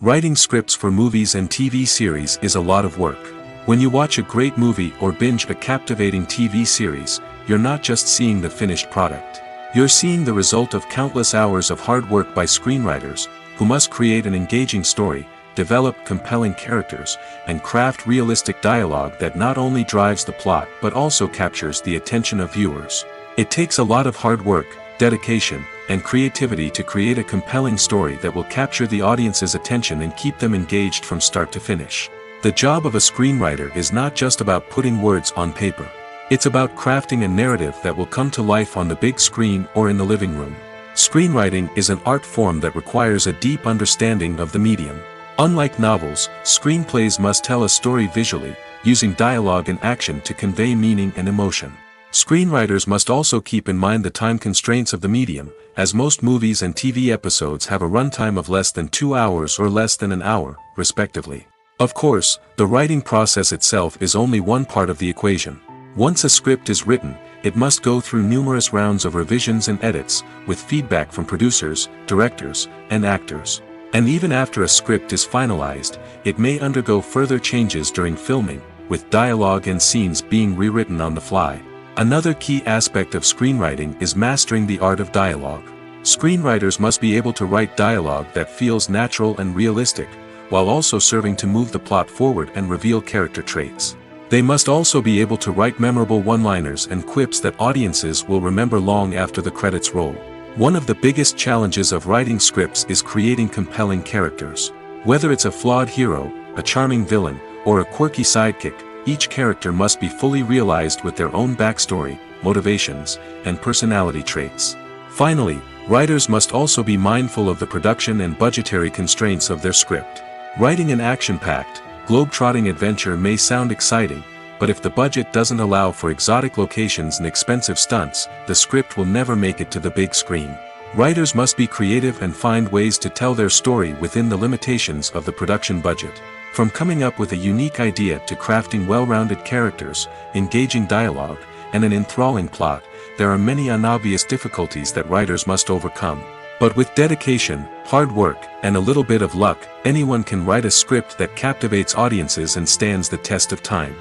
Writing scripts for movies and TV series is a lot of work. When you watch a great movie or binge a captivating TV series, you're not just seeing the finished product. You're seeing the result of countless hours of hard work by screenwriters, who must create an engaging story, develop compelling characters, and craft realistic dialogue that not only drives the plot but also captures the attention of viewers. It takes a lot of hard work, dedication, and creativity to create a compelling story that will capture the audience's attention and keep them engaged from start to finish. The job of a screenwriter is not just about putting words on paper. It's about crafting a narrative that will come to life on the big screen or in the living room. Screenwriting is an art form that requires a deep understanding of the medium. Unlike novels, screenplays must tell a story visually, using dialogue and action to convey meaning and emotion. Screenwriters must also keep in mind the time constraints of the medium, as most movies and TV episodes have a runtime of less than 2 hours or less than an hour, respectively. Of course, the writing process itself is only one part of the equation. Once a script is written, it must go through numerous rounds of revisions and edits, with feedback from producers, directors, and actors. And even after a script is finalized, it may undergo further changes during filming, with dialogue and scenes being rewritten on the fly. Another key aspect of screenwriting is mastering the art of dialogue. Screenwriters must be able to write dialogue that feels natural and realistic, while also serving to move the plot forward and reveal character traits. They must also be able to write memorable one-liners and quips that audiences will remember long after the credits roll. One of the biggest challenges of writing scripts is creating compelling characters. Whether it's a flawed hero, a charming villain, or a quirky sidekick, each character must be fully realized with their own backstory, motivations, and personality traits. Finally, writers must also be mindful of the production and budgetary constraints of their script. Writing an action-packed, globe-trotting adventure may sound exciting, but if the budget doesn't allow for exotic locations and expensive stunts, the script will never make it to the big screen. Writers must be creative and find ways to tell their story within the limitations of the production budget. From coming up with a unique idea to crafting well-rounded characters, engaging dialogue, and an enthralling plot, there are many unobvious difficulties that writers must overcome. But with dedication, hard work, and a little bit of luck, anyone can write a script that captivates audiences and stands the test of time.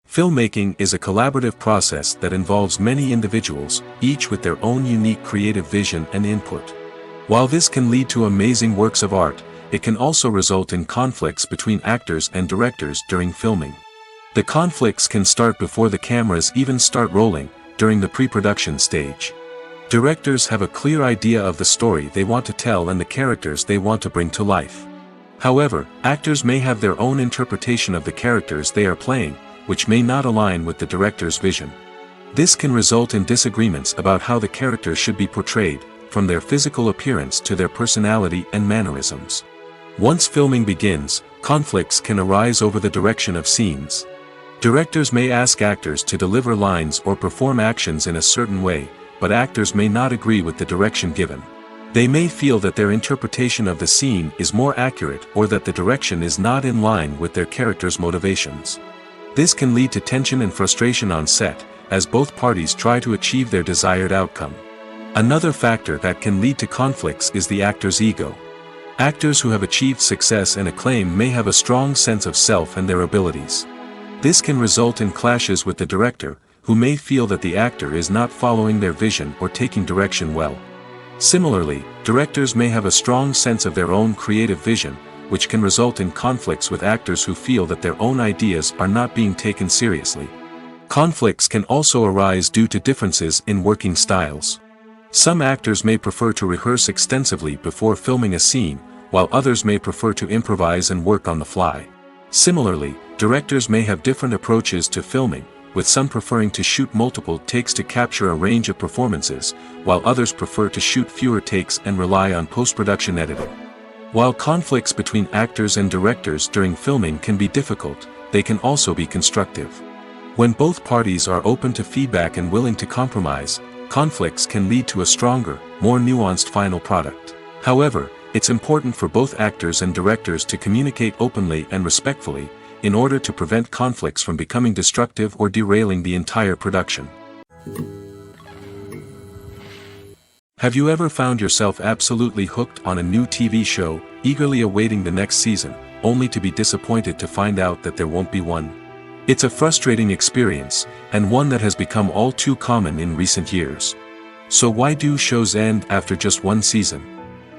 Filmmaking is a collaborative process that involves many individuals, each with their own unique creative vision and input. While this can lead to amazing works of art, it can also result in conflicts between actors and directors during filming. The conflicts can start before the cameras even start rolling, during the pre-production stage. Directors have a clear idea of the story they want to tell and the characters they want to bring to life. However, actors may have their own interpretation of the characters they are playing, which may not align with the director's vision. This can result in disagreements about how the characters should be portrayed, from their physical appearance to their personality and mannerisms. Once filming begins, conflicts can arise over the direction of scenes. Directors may ask actors to deliver lines or perform actions in a certain way, but actors may not agree with the direction given. They may feel that their interpretation of the scene is more accurate or that the direction is not in line with their character's motivations. This can lead to tension and frustration on set, as both parties try to achieve their desired outcome. Another factor that can lead to conflicts is the actor's ego. Actors who have achieved success and acclaim may have a strong sense of self and their abilities. This can result in clashes with the director, who may feel that the actor is not following their vision or taking direction well. Similarly, directors may have a strong sense of their own creative vision, which can result in conflicts with actors who feel that their own ideas are not being taken seriously. Conflicts can also arise due to differences in working styles. Some actors may prefer to rehearse extensively before filming a scene, while others may prefer to improvise and work on the fly. Similarly, directors may have different approaches to filming, with some preferring to shoot multiple takes to capture a range of performances, while others prefer to shoot fewer takes and rely on post-production editing. While conflicts between actors and directors during filming can be difficult, they can also be constructive. When both parties are open to feedback and willing to compromise, conflicts can lead to a stronger, more nuanced final product. However, it's important for both actors and directors to communicate openly and respectfully, in order to prevent conflicts from becoming destructive or derailing the entire production. Have you ever found yourself absolutely hooked on a new TV show, eagerly awaiting the next season, only to be disappointed to find out that there won't be one? It's a frustrating experience, and one that has become all too common in recent years. So why do shows end after just one season?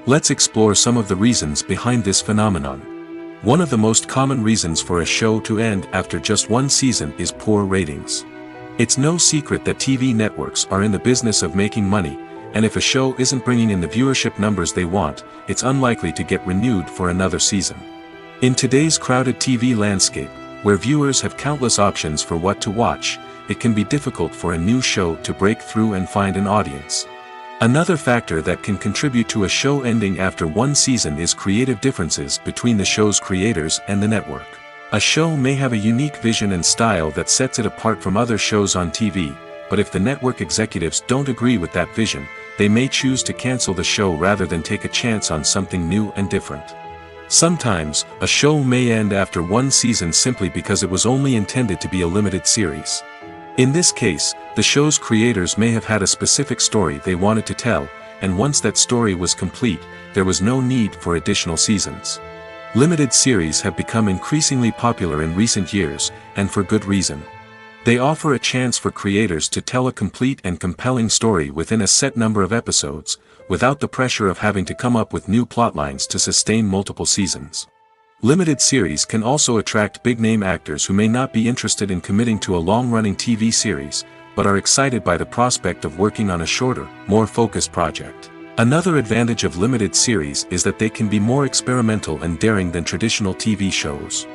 Let's explore some of the reasons behind this phenomenon. One of the most common reasons for a show to end after just one season is poor ratings. It's no secret that TV networks are in the business of making money, and if a show isn't bringing in the viewership numbers they want, it's unlikely to get renewed for another season. In today's crowded TV landscape, where viewers have countless options for what to watch, it can be difficult for a new show to break through and find an audience. Another factor that can contribute to a show ending after one season is creative differences between the show's creators and the network. A show may have a unique vision and style that sets it apart from other shows on TV, but if the network executives don't agree with that vision, they may choose to cancel the show rather than take a chance on something new and different. Sometimes, a show may end after one season simply because it was only intended to be a limited series. In this case, the show's creators may have had a specific story they wanted to tell, and once that story was complete, there was no need for additional seasons. Limited series have become increasingly popular in recent years, and for good reason. They offer a chance for creators to tell a complete and compelling story within a set number of episodes, without the pressure of having to come up with new plotlines to sustain multiple seasons. Limited series can also attract big-name actors who may not be interested in committing to a long-running TV series, but are excited by the prospect of working on a shorter, more focused project. Another advantage of limited series is that they can be more experimental and daring than traditional TV shows.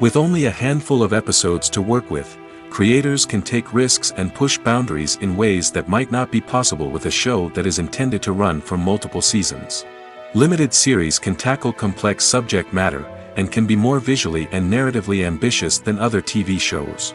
With only a handful of episodes to work with, creators can take risks and push boundaries in ways that might not be possible with a show that is intended to run for multiple seasons. Limited series can tackle complex subject matter, and can be more visually and narratively ambitious than other TV shows.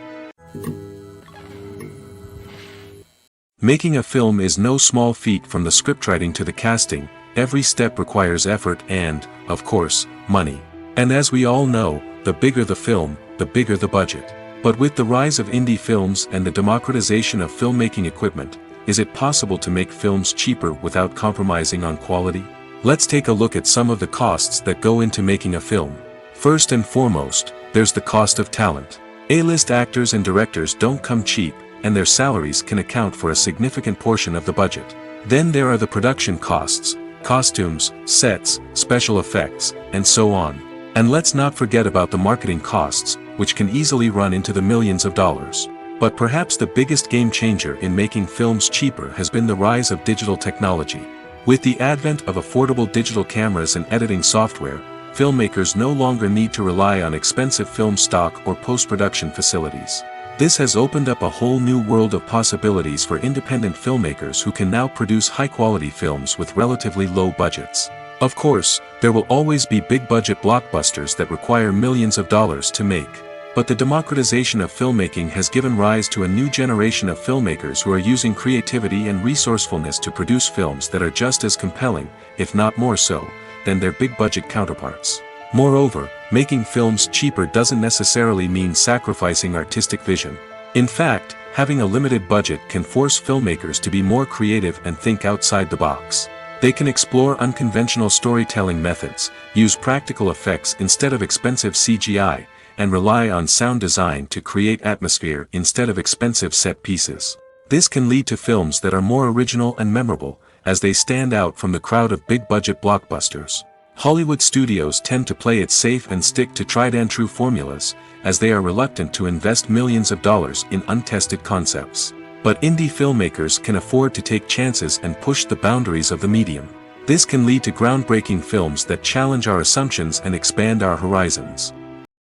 Making a film is no small feat. From the scriptwriting to the casting, every step requires effort and, of course, money. And as we all know, the bigger the film, the bigger the budget. But with the rise of indie films and the democratization of filmmaking equipment, is it possible to make films cheaper without compromising on quality? Let's take a look at some of the costs that go into making a film. First and foremost, there's the cost of talent. A-list actors and directors don't come cheap, and their salaries can account for a significant portion of the budget. Then there are the production costs, costumes, sets, special effects, and so on. And let's not forget about the marketing costs, which can easily run into the millions of dollars. But perhaps the biggest game changer in making films cheaper has been the rise of digital technology. With the advent of affordable digital cameras and editing software, filmmakers no longer need to rely on expensive film stock or post-production facilities. This has opened up a whole new world of possibilities for independent filmmakers who can now produce high-quality films with relatively low budgets. Of course, there will always be big-budget blockbusters that require millions of dollars to make. But the democratization of filmmaking has given rise to a new generation of filmmakers who are using creativity and resourcefulness to produce films that are just as compelling, if not more so, than their big-budget counterparts. Moreover, making films cheaper doesn't necessarily mean sacrificing artistic vision. In fact, having a limited budget can force filmmakers to be more creative and think outside the box. They can explore unconventional storytelling methods, use practical effects instead of expensive CGI, and rely on sound design to create atmosphere instead of expensive set pieces. This can lead to films that are more original and memorable, as they stand out from the crowd of big-budget blockbusters. Hollywood studios tend to play it safe and stick to tried-and-true formulas, as they are reluctant to invest millions of dollars in untested concepts. But indie filmmakers can afford to take chances and push the boundaries of the medium. This can lead to groundbreaking films that challenge our assumptions and expand our horizons.